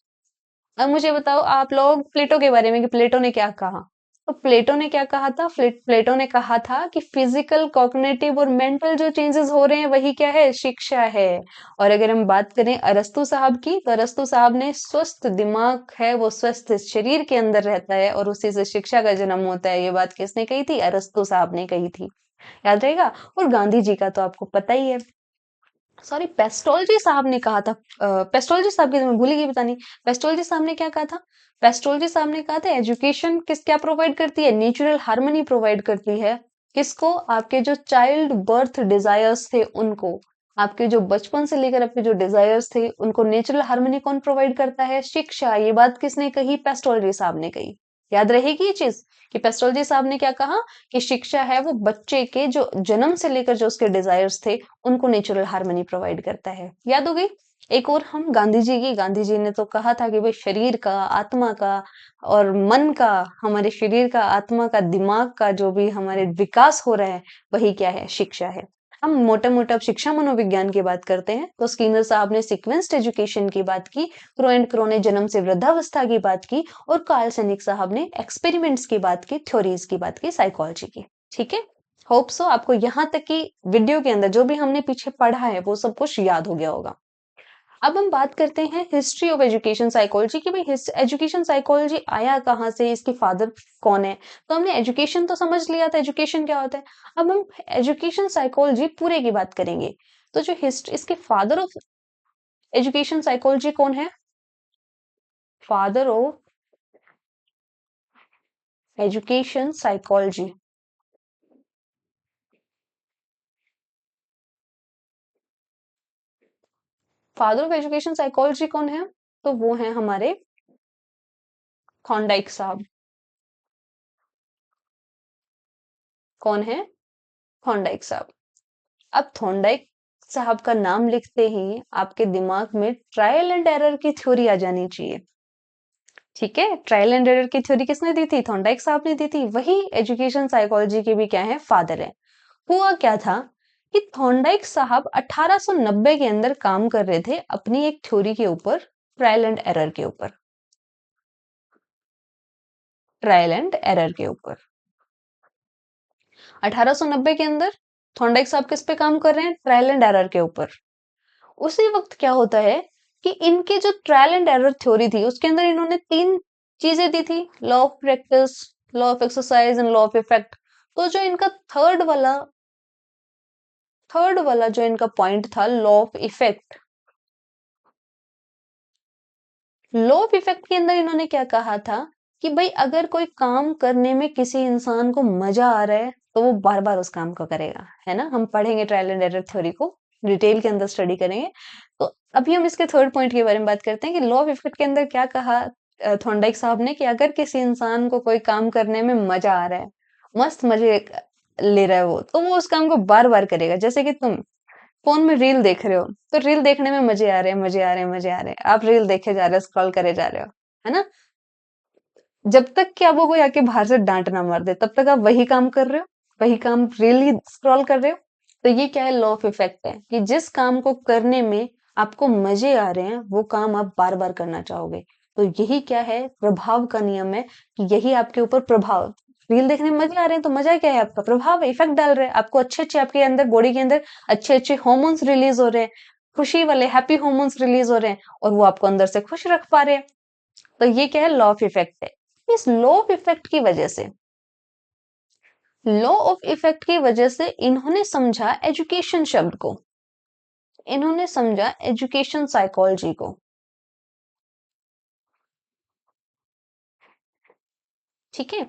अब मुझे बताओ आप लोग प्लेटो के बारे में कि प्लेटो ने क्या कहा। तो प्लेटो ने क्या कहा था, प्लेटो ने कहा था कि फिजिकल, कॉग्निटिव और मेंटल जो चेंजेस हो रहे हैं वही क्या है, शिक्षा है। और अगर हम बात करें अरस्तु साहब की, तो अरस्तु साहब ने स्वस्थ दिमाग है वो स्वस्थ शरीर के अंदर रहता है और उसी से शिक्षा का जन्म होता है। ये बात किसने कही थी, अरस्तु साहब ने कही थी, याद रहेगा। और गांधी जी का तो आपको पता ही है, सॉरी पेस्टोलजी साहब ने कहा था, पेस्टोलजी साहब की तो मैं भूल ही गई बतानी। पेस्टोलजी साहब ने क्या कहा था, पेस्टोलजी साहब ने कहा था एजुकेशन क्या प्रोवाइड करती है, नेचुरल हार्मनी प्रोवाइड करती है। किसको, आपके जो चाइल्ड बर्थ डिजायर्स थे उनको, आपके जो बचपन से लेकर आपके जो डिजायर्स थे उनको नेचुरल हार्मनी कौन प्रोवाइड करता है, शिक्षा। ये बात किसने कही, पेस्टोलजी साहब ने कही। याद रहेगी ये चीज कि पेस्टोलजी साहब ने क्या कहा कि शिक्षा है वो बच्चे के जो जन्म से लेकर जो उसके डिजायर्स थे उनको नेचुरल हार्मनी प्रोवाइड करता है। याद हो गई। एक और हम गांधी जी की, गांधी जी ने तो कहा था कि भाई शरीर का, आत्मा का और मन का, हमारे शरीर का, आत्मा का, दिमाग का जो भी हमारे विकास हो रहा है वही क्या है, शिक्षा है। हम मोटा मोटा अब शिक्षा मनोविज्ञान की बात करते हैं, तो स्किनर साहब ने सीक्वेंस्ड एजुकेशन की बात की, क्रो एंड क्रो ने जन्म से वृद्धावस्था की बात की, और कार्ल सैनिक साहब ने एक्सपेरिमेंट्स की बात की, थ्योरीज की बात की, साइकोलॉजी की। ठीक है, होप सो आपको यहाँ तक की वीडियो के अंदर जो भी हमने पीछे पढ़ा है वो सब कुछ याद हो गया होगा। अब हम बात करते हैं हिस्ट्री ऑफ एजुकेशन साइकोलॉजी की, भाई एजुकेशन साइकोलॉजी आया कहाँ से, इसके फादर कौन है। तो हमने एजुकेशन तो समझ लिया था, एजुकेशन क्या होता है। अब हम एजुकेशन साइकोलॉजी पूरे की बात करेंगे। तो जो हिस्ट्री, इसके फादर ऑफ एजुकेशन साइकोलॉजी कौन है, father of education psychology, father of education psychology कौन है, तो वो है हमारे थॉर्नडाइक साहब। कौन है, थॉर्नडाइक साहब। अब थॉर्नडाइक साहब का नाम लिखते ही आपके दिमाग में ट्रायल एंड एरर की थ्योरी आ जानी चाहिए। ठीक है, ट्रायल एंड एरर की थ्योरी किसने दी थी, थॉर्नडाइक साहब ने दी थी। वही एजुकेशन साइकोलॉजी के भी क्या है, फादर है। हुआ क्या था कि थॉर्नडाइक साहब 1890 के अंदर काम कर रहे थे अपनी एक थ्योरी के ऊपर, ट्रायल एंड एरर के ऊपर, ट्रायल एंड एरर के ऊपर। 1890 के अंदर थॉर्नडाइक साहब किस पे काम कर रहे हैं, ट्रायल एंड एरर के ऊपर। उसी वक्त क्या होता है कि इनके जो ट्रायल एंड एरर थ्योरी थी उसके अंदर इन्होंने 3 चीजें दी थी, law of practice, law of exercise and law of effect. तो जो इनका थर्ड वाला जो इनका पॉइंट था, law of effect, law of effect के अंदर इन्होंने क्या कहा था कि भाई अगर कोई काम करने में किसी इंसान को मजा आ रहा है तो वो बार बार उस काम को करेगा, है ना। हम पढ़ेंगे ट्रायल एंड एरर थ्योरी को, डिटेल के अंदर स्टडी करेंगे। तो अभी हम इसके थर्ड पॉइंट के बारे में बात करते हैं कि लॉ ऑफ इफेक्ट के अंदर क्या कहा थॉर्नडाइक साहब ने कि अगर किसी इंसान को कोई काम करने में मजा आ रहा है, मस्त मजे ले रहा है वो, तो वो उस काम को बार बार करेगा। जैसे कि तुम फोन में रील देख रहे हो, तो रील देखने में मजे आ रहे हैं, मजे आ रहे हैं, मजे आ रहे हैं, आप रील देखे जा रहे हो, स्क्रॉल करे जा रहे हो, है ना? जब तक कि आपको कोई आके बाहर से डांट ना मार दे, तब तक आप वही काम कर रहे हो, वही काम रील ही स्क्रॉल कर रहे हो। तो ये क्या है, लॉ ऑफ इफेक्ट है कि जिस काम को करने में आपको मजे आ रहे हैं, वो काम आप बार बार करना चाहोगे। तो यही क्या है, प्रभाव का नियम है कि यही आपके ऊपर प्रभाव, रील देखने में मजे आ रहे हैं तो मजा क्या है, आपका प्रभाव है, इफेक्ट डाल रहे हैं आपको, अच्छे अच्छे आपके अंदर बॉडी के अंदर अच्छे अच्छे हॉर्मोन्स रिलीज हो रहे हैं, खुशी वाले हैप्पी हॉर्मोन्स रिलीज हो रहे हैं, और वो आपको अंदर से खुश रख पा रहे हैं। तो ये क्या है, लॉ ऑफ इफेक्ट है। इस लॉ ऑफ इफेक्ट की वजह से, लॉ ऑफ इफेक्ट की वजह से इन्होंने समझा एजुकेशन शब्द को, इन्होंने समझा एजुकेशन साइकोलॉजी को। ठीक है,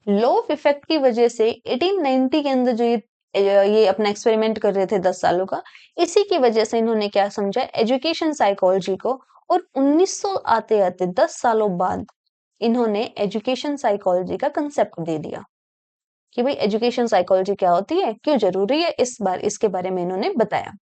लॉ ऑफ इफेक्ट की वजह से 1890 के अंदर जो ये अपना एक्सपेरिमेंट कर रहे थे 10 सालों का, इसी की वजह से इन्होंने क्या समझा, एजुकेशन साइकोलॉजी को। और 1900 आते आते 10 सालों बाद इन्होंने एजुकेशन साइकोलॉजी का कंसेप्ट दे दिया कि भाई एजुकेशन साइकोलॉजी क्या होती है, क्यों जरूरी है, इस बार इसके बारे में इन्होंने बताया।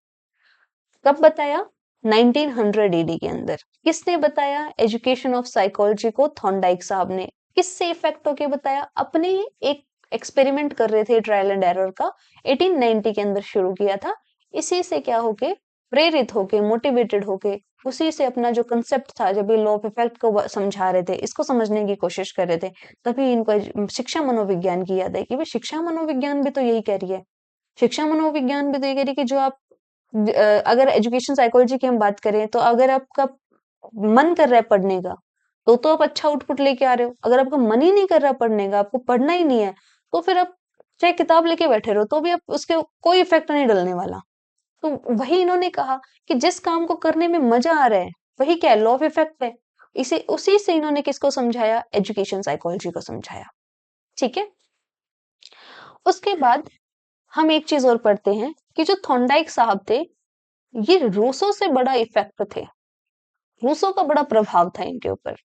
कब बताया, 1900 एडी के अंदर। किसने बताया एजुकेशन ऑफ साइकोलॉजी को, थॉर्नडाइक साहब ने। किससे इफेक्ट होके बताया, अपने एक एक्सपेरिमेंट कर रहे थे ट्रायल एंड एरर का, 1890 के अंदर शुरू किया था। इसी से क्या होके, प्रेरित होके, मोटिवेटेड होके, उसी से अपना जो कंसेप्ट था, जब ये लॉ ऑफ इफेक्ट को समझा रहे थे, इसको समझने की कोशिश कर रहे थे, तभी इनको शिक्षा मनोविज्ञान की याद है कि भाई शिक्षा मनोविज्ञान भी तो यही कह रही है, शिक्षा मनोविज्ञान भी तो ये कह रही है कि जो आप अगर एजुकेशन साइकोलॉजी की हम बात करें, तो अगर आपका मन कर रहा है पढ़ने का, तो आप अच्छा आउटपुट लेके आ रहे हो। अगर आपका मन ही नहीं कर रहा पढ़ने का, आपको पढ़ना ही नहीं है, तो फिर आप चाहे किताब लेके बैठे रहो, तो भी आप उसके कोई इफेक्ट नहीं डलने वाला। तो वही इन्होंने कहा कि जिस काम को करने में मजा आ रहा है, वही क्या है, लॉ ऑफ इफेक्ट है। इसे उसी से इन्होंने किसको समझाया, एजुकेशन साइकोलॉजी को समझाया। ठीक है, उसके बाद हम एक चीज और पढ़ते हैं कि जो थॉर्नडाइक साहब थे, ये रूसो से बड़ा इफेक्ट थे, रूसो का बड़ा प्रभाव था इनके ऊपर।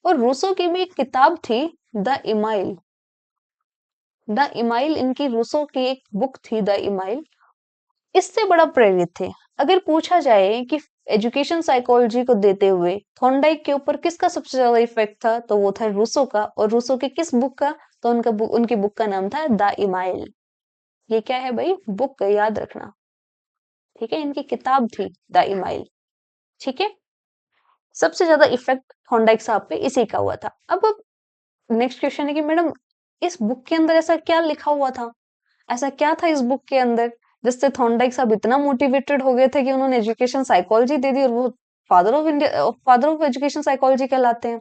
और रूसो की भी एक किताब थी, द इमाइल। द इमाइल इनकी रूसो की एक बुक थी, द इमाइल। इससे बड़ा प्रेरित थे। अगर पूछा जाए कि एजुकेशन साइकोलॉजी को देते हुए थॉर्नडाइक के ऊपर किसका सबसे ज्यादा इफेक्ट था, तो वो था रूसो का। और रूसो की किस बुक का, तो उनकी बुक का नाम था द इमाइल। ये क्या है भाई, बुक याद रखना। ठीक है, इनकी किताब थी द इमाइल। ठीक है, सबसे ज्यादा इफेक्ट थॉर्नडाइक साहब पे इसी का हुआ था। अब नेक्स्ट क्वेश्चन है कि मैडम, इस बुक के अंदर ऐसा क्या लिखा हुआ था, ऐसा क्या था इस बुक के अंदर जिससे थॉर्नडाइक साहब इतना मोटिवेटेड हो गए थे कि उन्होंने एजुकेशन साइकोलॉजी दे दी, और वो father of India, father of education psychology कहलाते हैं।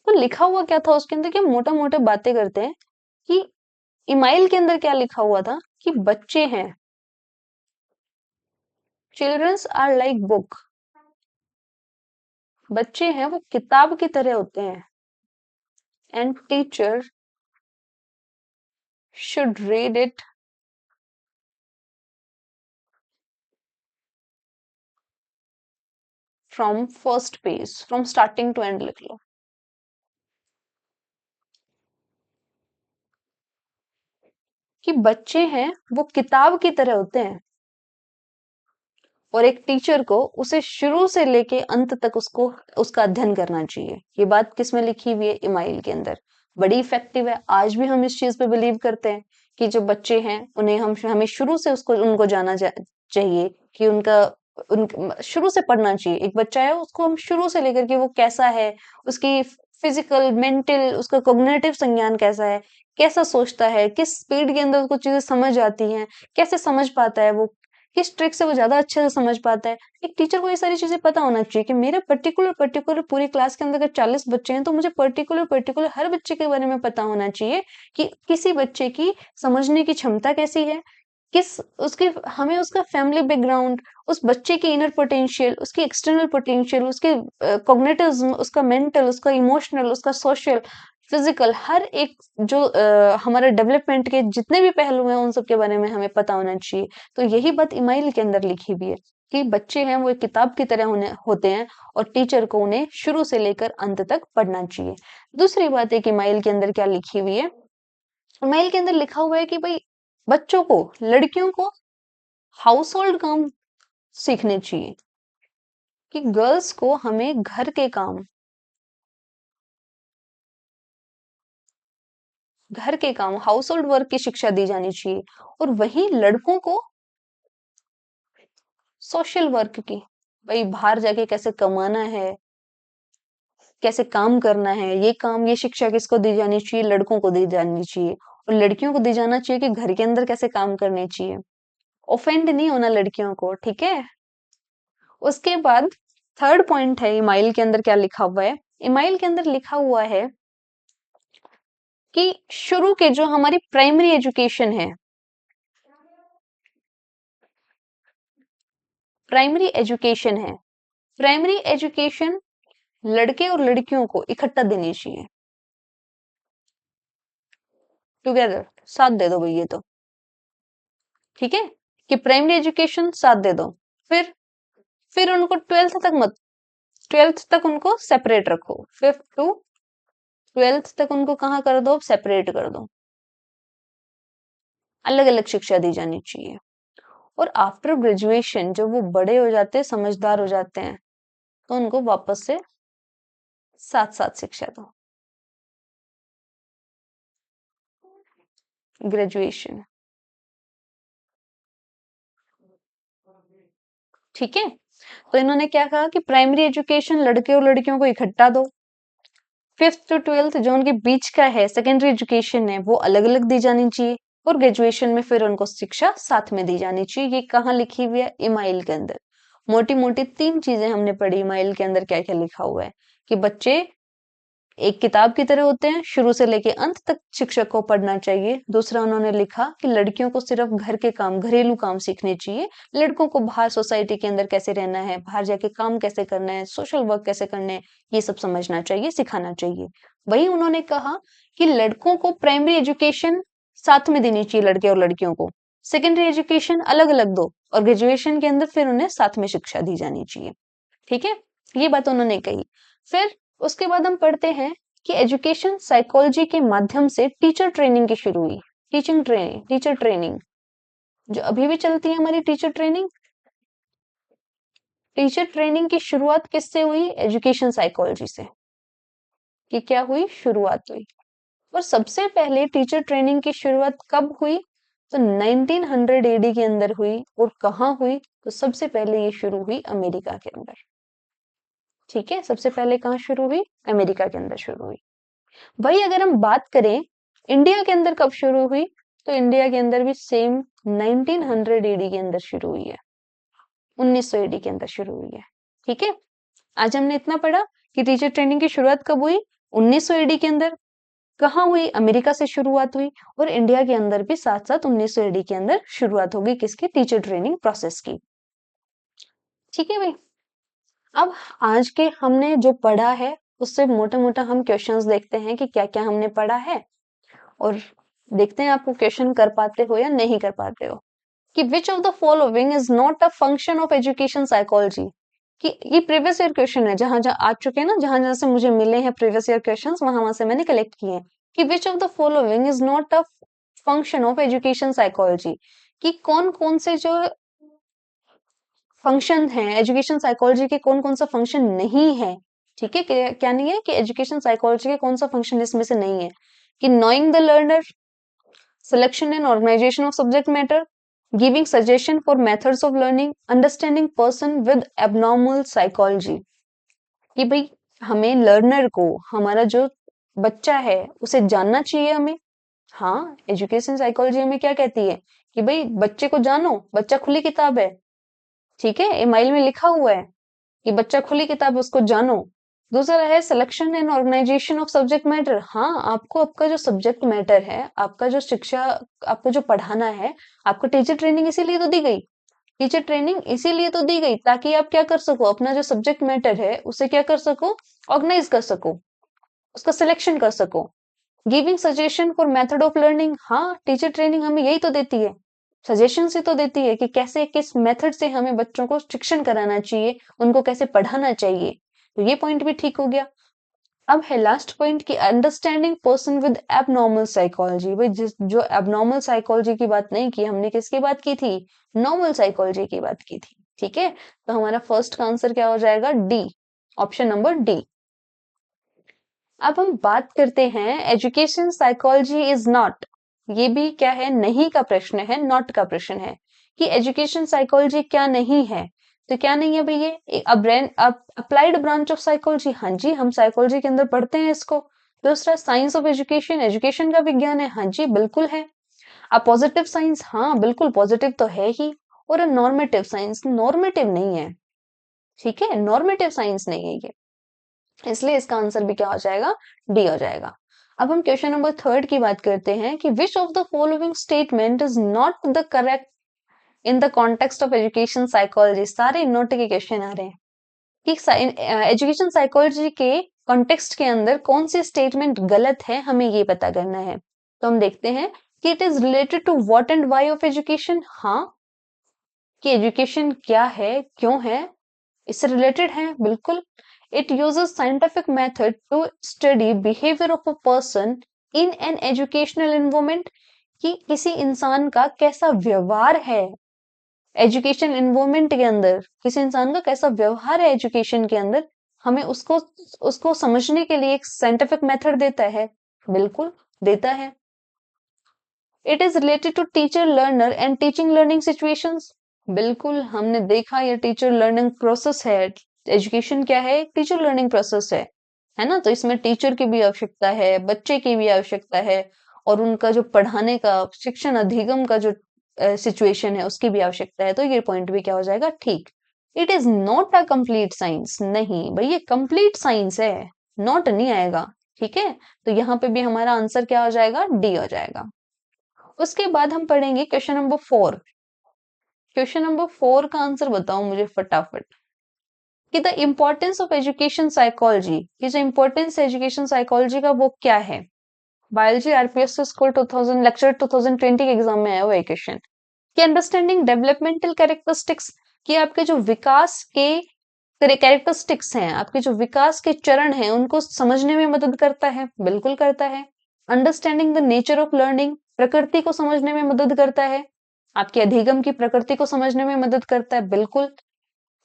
तो लिखा हुआ क्या था उसके अंदर, कि मोटा मोटे बातें करते हैं कि इमाइल के अंदर क्या लिखा हुआ था, कि बच्चे हैं, चिल्ड्रंस आर लाइक बुक, बच्चे हैं वो किताब की तरह होते हैं, and teacher should read it from first page, from starting to end लिख लो। कि बच्चे हैं वो किताब की तरह होते हैं, और एक टीचर को उसे शुरू से लेके अंत तक उसको उसका अध्ययन करना चाहिए। ये बात किसमें लिखी हुई है, इमाइल के अंदर। बड़ी इफेक्टिव है। आज भी हम इस चीज पे बिलीव करते हैं कि जो बच्चे हैं उन्हें हमें शुरू से उसको उनको जाना चाहिए, कि शुरू से पढ़ना चाहिए। एक बच्चा है, उसको हम शुरू से लेकर के वो कैसा है, उसकी फिजिकल, मेंटल, उसका कॉग्निटिव संज्ञान कैसा है, कैसा सोचता है, किस स्पीड के अंदर उसको चीजें समझ आती हैं, कैसे समझ पाता है वो, किस ट्रिक से वो ज्यादा अच्छे से समझ पाता है। एक टीचर को ये सारी चीजें पता होना चाहिए कि मेरे पर्टिकुलर पूरी क्लास के अंदर अगर 40 बच्चे हैं, तो मुझे पर्टिकुलर हर बच्चे के बारे में पता होना चाहिए कि किसी बच्चे की समझने की क्षमता कैसी है, किस उसके हमें उसका फैमिली बैकग्राउंड, उस बच्चे की इनर पोटेंशियल, उसकी एक्सटर्नल पोटेंशियल, उसके कॉग्निटिव, उसका मेंटल, उसका इमोशनल, उसका सोशल, फिजिकल, हर एक जो हमारे डेवलपमेंट के जितने भी पहलू हैं, उन सब के बारे में हमें पता होना चाहिए। तो यही बात इमाइल के अंदर लिखी हुई है। कि बच्चे हैं वो एक किताब की तरह होते हैं और टीचर को उन्हें शुरू से लेकर अंत तक पढ़ना चाहिए। दूसरी बात है कि ईमेल के अंदर क्या लिखी हुई है, ईमेल के अंदर लिखा हुआ है कि भाई बच्चों को, लड़कियों को हाउस होल्ड काम सीखने चाहिए, कि गर्ल्स को हमें घर के काम हाउस होल्ड वर्क की शिक्षा दी जानी चाहिए, और वहीं लड़कों को सोशल वर्क की, भाई बाहर जाके कैसे कमाना है, कैसे काम करना है, ये काम, ये शिक्षा किसको दी जानी चाहिए, लड़कों को दी जानी चाहिए, और लड़कियों को दी जाना चाहिए कि घर के अंदर कैसे काम करने चाहिए। ऑफेंड नहीं होना लड़कियों को, ठीक है। उसके बाद थर्ड पॉइंट है, ईमेल के अंदर क्या लिखा हुआ है, ईमेल के अंदर लिखा हुआ है कि शुरू के जो हमारी प्राइमरी एजुकेशन है, प्राइमरी एजुकेशन लड़के और लड़कियों को इकट्ठा देनी चाहिए, टुगेदर, साथ दे दो भाई, ये तो ठीक है कि प्राइमरी एजुकेशन साथ दे दो। फिर उनको ट्वेल्थ तक उनको सेपरेट रखो, 5th टू 12th तक उनको कहाँ कर दो, सेपरेट कर दो, अलग अलग शिक्षा दी जानी चाहिए। और आफ्टर ग्रेजुएशन जब वो बड़े हो जाते हैं, समझदार हो जाते हैं, तो उनको वापस से साथ साथ शिक्षा दो, ग्रेजुएशन, ठीक है। तो इन्होंने क्या कहा कि प्राइमरी एजुकेशन लड़के और लड़कियों को इकट्ठा दो, 5th टू 12th जो उनके बीच का है सेकेंडरी एजुकेशन है, वो अलग अलग दी जानी चाहिए, और ग्रेजुएशन में फिर उनको शिक्षा साथ में दी जानी चाहिए। ये कहाँ लिखी हुई है, ईमेल के अंदर। मोटी मोटी 3 चीजें हमने पढ़ी ईमेल के अंदर क्या क्या लिखा हुआ है, कि बच्चे एक किताब की तरह होते हैं, शुरू से लेके अंत तक शिक्षक को पढ़ना चाहिए। दूसरा उन्होंने लिखा कि लड़कियों को सिर्फ घर के काम, घरेलू काम सीखने चाहिए, लड़कों को बाहर सोसाइटी के अंदर कैसे रहना है, बाहर जाके काम कैसे करना है, सोशल वर्क कैसे करने हैं, ये सब समझना चाहिए, सिखाना चाहिए। वही उन्होंने कहा कि लड़कों को प्राइमरी एजुकेशन साथ में देनी चाहिए, लड़के और लड़कियों को सेकेंडरी एजुकेशन अलग अलग दो, और ग्रेजुएशन के अंदर फिर उन्हें साथ में शिक्षा दी जानी चाहिए, ठीक है। ये बात उन्होंने कही। फिर उसके बाद हम पढ़ते हैं कि एजुकेशन साइकोलॉजी के माध्यम से टीचर ट्रेनिंग की शुरू हुई। टीचर ट्रेनिंग जो अभी भी चलती है हमारी, टीचर ट्रेनिंग की शुरुआत किससे हुई, एजुकेशन साइकोलॉजी से, कि क्या हुई, शुरुआत हुई। और सबसे पहले टीचर ट्रेनिंग की शुरुआत कब हुई, तो 1900 एडी के अंदर हुई। और कहाँ हुई, तो सबसे पहले ये शुरू हुई अमेरिका के अंदर, ठीक है। सबसे पहले कहाँ शुरू हुई, अमेरिका के अंदर शुरू हुई। वही अगर हम बात करें इंडिया के अंदर कब शुरू हुई, तो इंडिया के अंदर भी सेम 1900 एडी के अंदर शुरू हुई है, 1900 एडी के अंदर शुरू हुई है, ठीक है। आज हमने इतना पढ़ा कि टीचर ट्रेनिंग की शुरुआत कब हुई, 1900 एडी के अंदर। कहाँ हुई, अमेरिका से शुरुआत हुई। और इंडिया के अंदर भी साथ साथ 1900 एडी के अंदर शुरुआत होगी किसकी, टीचर ट्रेनिंग प्रोसेस की, ठीक है भाई। अब आज के हमने जो पढ़ा है उससे मोटा मोटा हम क्वेश्चंस देखते हैं कि क्या क्या हमने पढ़ा है, और देखते हैं आपको क्वेश्चन कर पाते हो या नहीं कर पाते हो। कि विच of the following is not a function of education psychology, कि ये प्रीवियस ईयर क्वेश्चन है, जहां जहां आ चुके हैं ना, जहां जहां से मुझे मिले हैं प्रीवियस ईयर क्वेश्चंस, वहां वहां से मैंने कलेक्ट किए हैं। कि विच of the following is not a function of education psychology, कि कौन कौन से जो फंक्शन है एजुकेशन साइकोलॉजी के, कौन कौन सा फंक्शन नहीं है, ठीक है। क्या नहीं है, कि एजुकेशन साइकोलॉजी के कौन सा फंक्शन इसमें से नहीं है, कि knowing the learner, selection and organization of subject matter, giving suggestion for methods of learning, understanding person with abnormal psychology, कि भाई हमें लर्नर को, हमारा जो बच्चा है उसे जानना चाहिए हमें। हाँ, एजुकेशन साइकोलॉजी हमें क्या कहती है, कि भाई बच्चे को जानो, बच्चा खुली किताब है, ठीक है, ईमेल में लिखा हुआ है कि बच्चा खुली किताब है, उसको जानो। दूसरा है selection and organisation of subject matter. हाँ, आपको आपका जो सब्जेक्ट मैटर है, आपका जो शिक्षा, आपको जो पढ़ाना है, आपको टीचर ट्रेनिंग इसीलिए तो दी गई, टीचर ट्रेनिंग इसीलिए तो दी गई ताकि आप क्या कर सको, अपना जो सब्जेक्ट मैटर है उसे क्या कर सको, ऑर्गेनाइज कर सको, उसका सिलेक्शन कर सको। Giving suggestion for method of learning, हाँ टीचर ट्रेनिंग हमें यही तो देती है, सजेशन ही तो देती है कि कैसे किस मेथड से हमें बच्चों को शिक्षण कराना चाहिए, उनको कैसे पढ़ाना चाहिए। तो ये पॉइंट भी ठीक हो गया। अब है लास्ट पॉइंट कि understanding person with abnormal psychology. भाई जिस जो एबनॉर्मल साइकोलॉजी की बात नहीं की हमने, किसकी बात की थी? नॉर्मल साइकोलॉजी की बात की थी। ठीक है, तो हमारा फर्स्ट का आंसर क्या हो जाएगा? D, option number D. अब हम बात करते हैं एजुकेशन साइकोलॉजी इज नॉट। ये भी क्या है? नहीं का प्रश्न है, नॉट का प्रश्न है कि एजुकेशन साइकोलॉजी क्या नहीं है। तो क्या नहीं है भैया? Applied branch of psychology. हाँ जी, हम साइकोलॉजी के अंदर पढ़ते हैं इसको। दूसरा, साइंस ऑफ एजुकेशन, एजुकेशन का विज्ञान है। हाँ जी, बिल्कुल है। अ पॉजिटिव साइंस, हाँ बिल्कुल पॉजिटिव तो है ही। और अ नॉर्मेटिव साइंस, नॉर्मेटिव नहीं है। ठीक है, नॉर्मेटिव साइंस नहीं है ये, इसलिए इसका आंसर भी क्या हो जाएगा? डी हो जाएगा। अब हम क्वेश्चन नंबर थर्ड की बात करते हैं कि विच of the following statement is not the correct in the context of education psychology. सारे नोट के क्वेश्चन आ रहे हैं कि एजुकेशन साइकोलॉजी के कॉन्टेक्स्ट के अंदर कौन सी स्टेटमेंट गलत है, हमें ये पता करना है। तो हम देखते हैं कि it is related to what and why of education. हाँ, कि एजुकेशन क्या है, क्यों है, इससे रिलेटेड है बिल्कुल। It uses scientific method to study behaviour of a person in an educational environment. कि किसी इंसान का कैसा व्यवहार है एजुकेशन एनवायरमेंट के अंदर, किसी इंसान का कैसा व्यवहार है एजुकेशन के अंदर, हमें उसको उसको समझने के लिए एक साइंटिफिक मेथड देता है। बिल्कुल देता है। It is related to teacher learner and teaching learning situations. बिल्कुल, हमने देखा ये टीचर लर्निंग प्रोसेस है। एजुकेशन क्या है? टीचर लर्निंग प्रोसेस है ना? तो इसमें टीचर की भी आवश्यकता है, बच्चे की भी आवश्यकता है, और उनका जो पढ़ाने का शिक्षण अधिगम का जो सिचुएशन है उसकी भी आवश्यकता है। तो ये पॉइंट भी क्या हो जाएगा? ठीक। It is not a complete science. नहीं भाई, ये कंप्लीट साइंस है, नॉट नहीं आएगा। ठीक है, तो यहाँ पे भी हमारा आंसर क्या हो जाएगा? डी हो जाएगा। उसके बाद हम पढ़ेंगे क्वेश्चन नंबर 4। क्वेश्चन नंबर 4 का आंसर बताओ मुझे फटाफट कि the importance of education psychology, कि जो इम्पोर्टेंस है एजुकेशन साइकोलॉजी का वो क्या है। बायोलॉजी आरपीएस स्कूल 2000 लेक्चर 2020 के एग्जाम में आया हुआ क्वेश्चन कि अंडरस्टैंडिंग डेवलपमेंटल कैरेक्टरिस्टिक्स, कि आपके जो विकास के कैरेक्टरिस्टिक्स हैं, आपके जो विकास के चरण हैं, उनको समझने में मदद करता है। बिल्कुल करता है। Understanding the nature of learning, प्रकृति को समझने में मदद करता है। आपके अधिगम की प्रकृति को समझने में मदद करता है। बिल्कुल।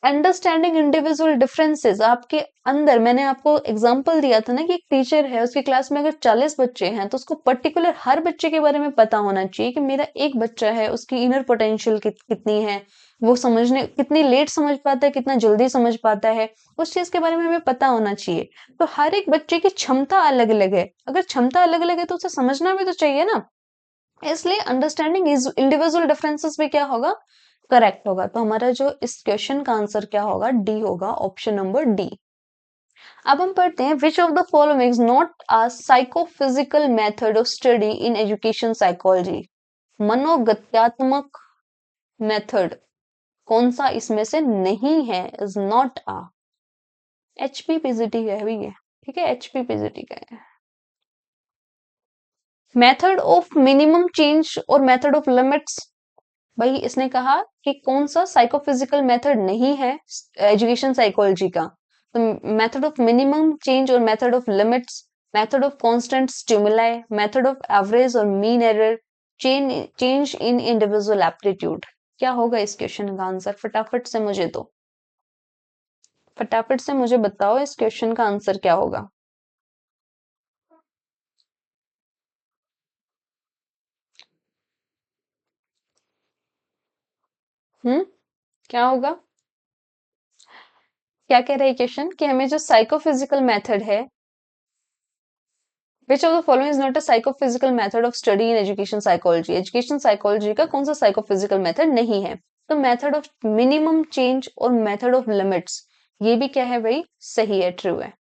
अंडरस्टैंडिंग इंडिविजुअल डिफरेंसेस, आपके अंदर मैंने आपको एग्जांपल दिया था ना कि एक टीचर है, उसकी क्लास में अगर 40 बच्चे हैं तो उसको पर्टिकुलर हर बच्चे के बारे में पता होना चाहिए कि मेरा एक बच्चा है, उसकी इनर पोटेंशियल कितनी है, वो समझने कितनी लेट समझ पाता है, कितना जल्दी समझ पाता है, उस चीज के बारे में हमें पता होना चाहिए। तो हर एक बच्चे की क्षमता अलग अलग है, अगर क्षमता अलग अलग है तो उसे समझना भी तो चाहिए ना। इसलिए अंडरस्टैंडिंग इंडिविजुअल डिफरेंसेस में क्या होगा? करेक्ट होगा। तो हमारा जो इस क्वेश्चन का आंसर क्या होगा? डी होगा, ऑप्शन नंबर डी। अब हम पढ़ते हैं which of the following is not a psychophysical method of study in education psychology. मनोगत्यात्मक मेथड कौन सा इसमें से नहीं है? इज नॉट अ। एचपीपीजीटी है भी ये। ठीक है, एचपीपीजीटी का है। मेथड ऑफ मिनिमम चेंज और मेथड ऑफ लिमिट्स। भाई इसने कहा कि कौन सा साइकोफिजिकल मेथड नहीं है एजुकेशन साइकोलॉजी का। तो मेथड ऑफ मिनिमम चेंज और method of limits, method of constant stimuli, method of average और mean error, change in individual aptitude. क्या होगा इस क्वेश्चन का आंसर? फटाफट से मुझे दो, फटाफट से मुझे बताओ इस क्वेश्चन का आंसर क्या होगा। क्या होगा? क्या कह रहे हैं क्वेश्चन कि हमें जो साइकोफिजिकल मेथड है, Which of the following is not a psychophysical method of study in education psychology? Education psychology का कौन सा साइकोफिजिकल मेथड नहीं है? तो मेथड ऑफ मिनिमम चेंज और मेथड ऑफ लिमिट्स, ये भी क्या है भाई? सही है, ट्रू है।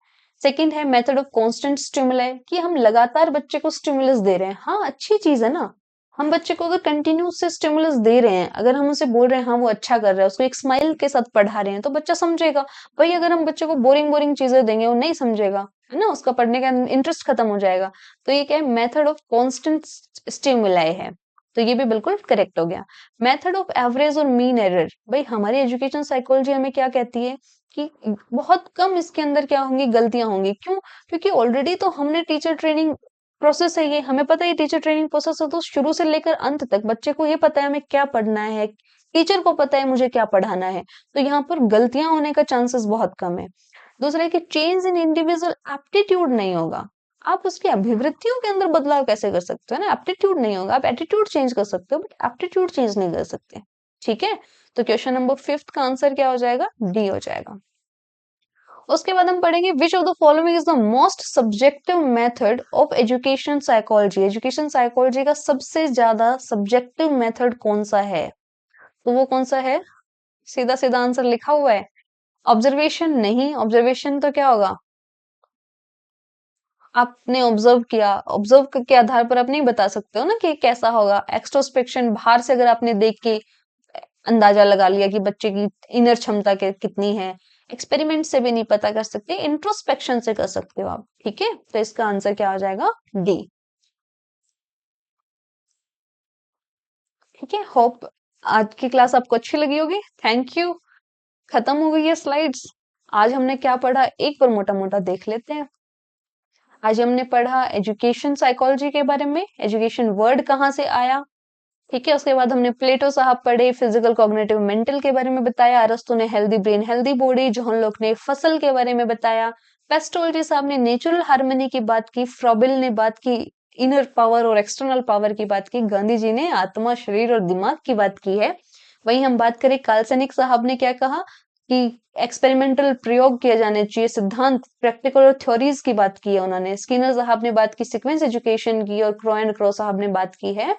सेकंड है मेथड ऑफ कांस्टेंट स्टिमुलाई, कि हम लगातार बच्चे को स्टिमुलस दे रहे हैं। हाँ, अच्छी चीज है ना। हम बच्चे को अगर कंटिन्यू से स्टिमुलस दे रहे हैं, अगर हम उसे बोल रहे हैं हाँ वो अच्छा कर रहा है, उसको एक स्माइल के साथ पढ़ा रहे हैं, तो बच्चा समझेगा। भाई अगर हम बच्चे को बोरिंग बोरिंग चीजें देंगे, वो नहीं समझेगा, है ना, उसका पढ़ने का इंटरेस्ट खत्म हो जाएगा। तो ये क्या है? मेथड ऑफ कांस्टेंट स्टिमुलाई है। तो ये भी बिल्कुल करेक्ट हो गया। मेथड ऑफ एवरेज और मीन एरर, भाई हमारी एजुकेशन साइकोलॉजी हमें क्या कहती है कि बहुत कम इसके अंदर क्या होंगी, गलतियां होंगी। क्यों? क्योंकि ऑलरेडी तो हमने टीचर ट्रेनिंग प्रोसेस है, ये हमें पता है टीचर ट्रेनिंग प्रोसेस है, तो शुरू से लेकर अंत तक बच्चे को ये पता है हमें क्या पढ़ना है, टीचर को पता है मुझे क्या पढ़ाना है, तो यहाँ पर गलतियां होने का चांसेस बहुत कम है। दूसरा है कि चेंज इन इंडिविजुअल एप्टीट्यूड नहीं होगा। आप उसकी अभिवृत्तियों के अंदर बदलाव कैसे कर सकते हो ना, एप्टीट्यूड नहीं होगा। आप एटीट्यूड चेंज कर सकते हो बट एप्टीट्यूड चेंज नहीं कर सकते। ठीक है, तो क्वेश्चन नंबर 5 का आंसर क्या हो जाएगा? डी हो जाएगा। उसके बाद हम पढ़ेंगे विच of the following is the most subjective method of education psychology. Education psychology का सबसे ज्यादा सब्जेक्टिव मेथड कौन सा है? तो वो कौन सा है? सीधा सीधा आंसर लिखा हुआ है। ऑब्जर्वेशन नहीं, ऑब्जर्वेशन तो क्या होगा, आपने ऑब्जर्व किया, ऑब्जर्व के आधार पर आप नहीं बता सकते हो ना कि कैसा होगा। एक्सट्रोस्पेक्शन, बाहर से अगर आपने देख के अंदाजा लगा लिया कि बच्चे की इनर क्षमता के कितनी है, एक्सपेरिमेंट से भी नहीं पता कर सकते, इंट्रोस्पेक्शन से कर सकते हो आप। ठीक है, तो इसका आंसर क्या हो जाएगा? डी। ठीक है, होप आज की क्लास आपको अच्छी लगी होगी। Thank you. खत्म हो गई है स्लाइड्स। आज हमने क्या पढ़ा एक बार मोटा मोटा देख लेते हैं। आज हमने पढ़ा एजुकेशन साइकोलॉजी के बारे में, एजुकेशन वर्ड कहाँ से आया। ठीक है, उसके बाद हमने प्लेटो साहब पढ़े, फिजिकल कॉग्निटिव मेंटल के बारे में बताया, अरस्तु ने healthy brain healthy body, John लोक ने फसल के बारे में बताया, पेस्टोलजी साहब ने नेचुरल हार्मनी की बात की, फ्रॉबिल ने बात की इनर पावर और एक्सटर्नल पावर की बात की, गांधी जी ने आत्मा शरीर और दिमाग की बात की है। वहीं हम बात करें काल्सनिक साहब ने क्या कहा कि एक्सपेरिमेंटल प्रयोग किया जाने चाहिए, सिद्धांत प्रैक्टिकल और थ्योरीज की बात की है उन्होंने। स्किनर साहब ने बात की सीक्वेंस एजुकेशन की, और क्रो एंड क्रो साहब ने बात की है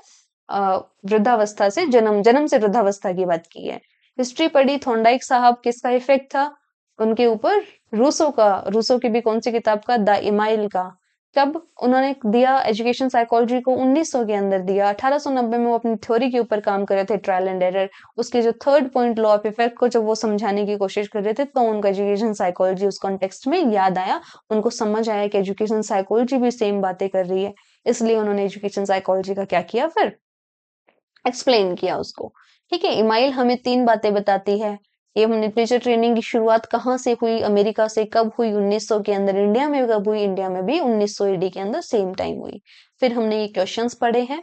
वृद्धावस्था से जन्म, जन्म से वृद्धावस्था की बात की है। हिस्ट्री पढ़ी, थॉर्नडाइक साहब किसका इफेक्ट था उनके ऊपर? रूसो का। रूसो की भी कौन सी किताब का? द इमाइल का। कब उन्होंने दिया एजुकेशन साइकोलॉजी को? 1900 के अंदर दिया। 1890 में वो अपनी थ्योरी के ऊपर काम कर रहे थे, ट्रायल एंड एरर। उसके जो third point law of effect को जब वो समझाने की कोशिश कर रहे थे, तो उनको एजुकेशन साइकोलॉजी उस कॉन्टेक्स्ट में याद आया। उनको समझ आया कि एजुकेशन साइकोलॉजी भी सेम बातें कर रही है, इसलिए उन्होंने एजुकेशन साइकोलॉजी का क्या किया, फिर एक्सप्लेन किया उसको। ठीक है, इमाइल हमें 3 बातें बताती है। ये हमने टीचर ट्रेनिंग की शुरुआत कहाँ से हुई, अमेरिका से कब हुई, 1900 के अंदर। इंडिया में कब हुई? इंडिया में भी 1900 ईडी के अंदर सेम टाइम हुई। फिर हमने ये क्वेश्चंस पढ़े हैं।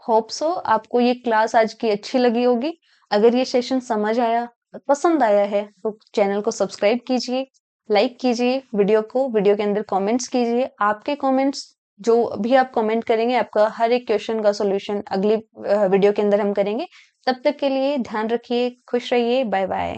होप सो आपको ये क्लास आज की अच्छी लगी होगी। अगर ये सेशन समझ आया, पसंद आया है, तो चैनल को सब्सक्राइब कीजिए, लाइक कीजिए वीडियो को, वीडियो के अंदर कमेंट्स कीजिए। आपके कमेंट्स जो भी आप कमेंट करेंगे, आपका हर एक क्वेश्चन का सॉल्यूशन अगली वीडियो के अंदर हम करेंगे। तब तक के लिए ध्यान रखिए, खुश रहिए, बाय बाय।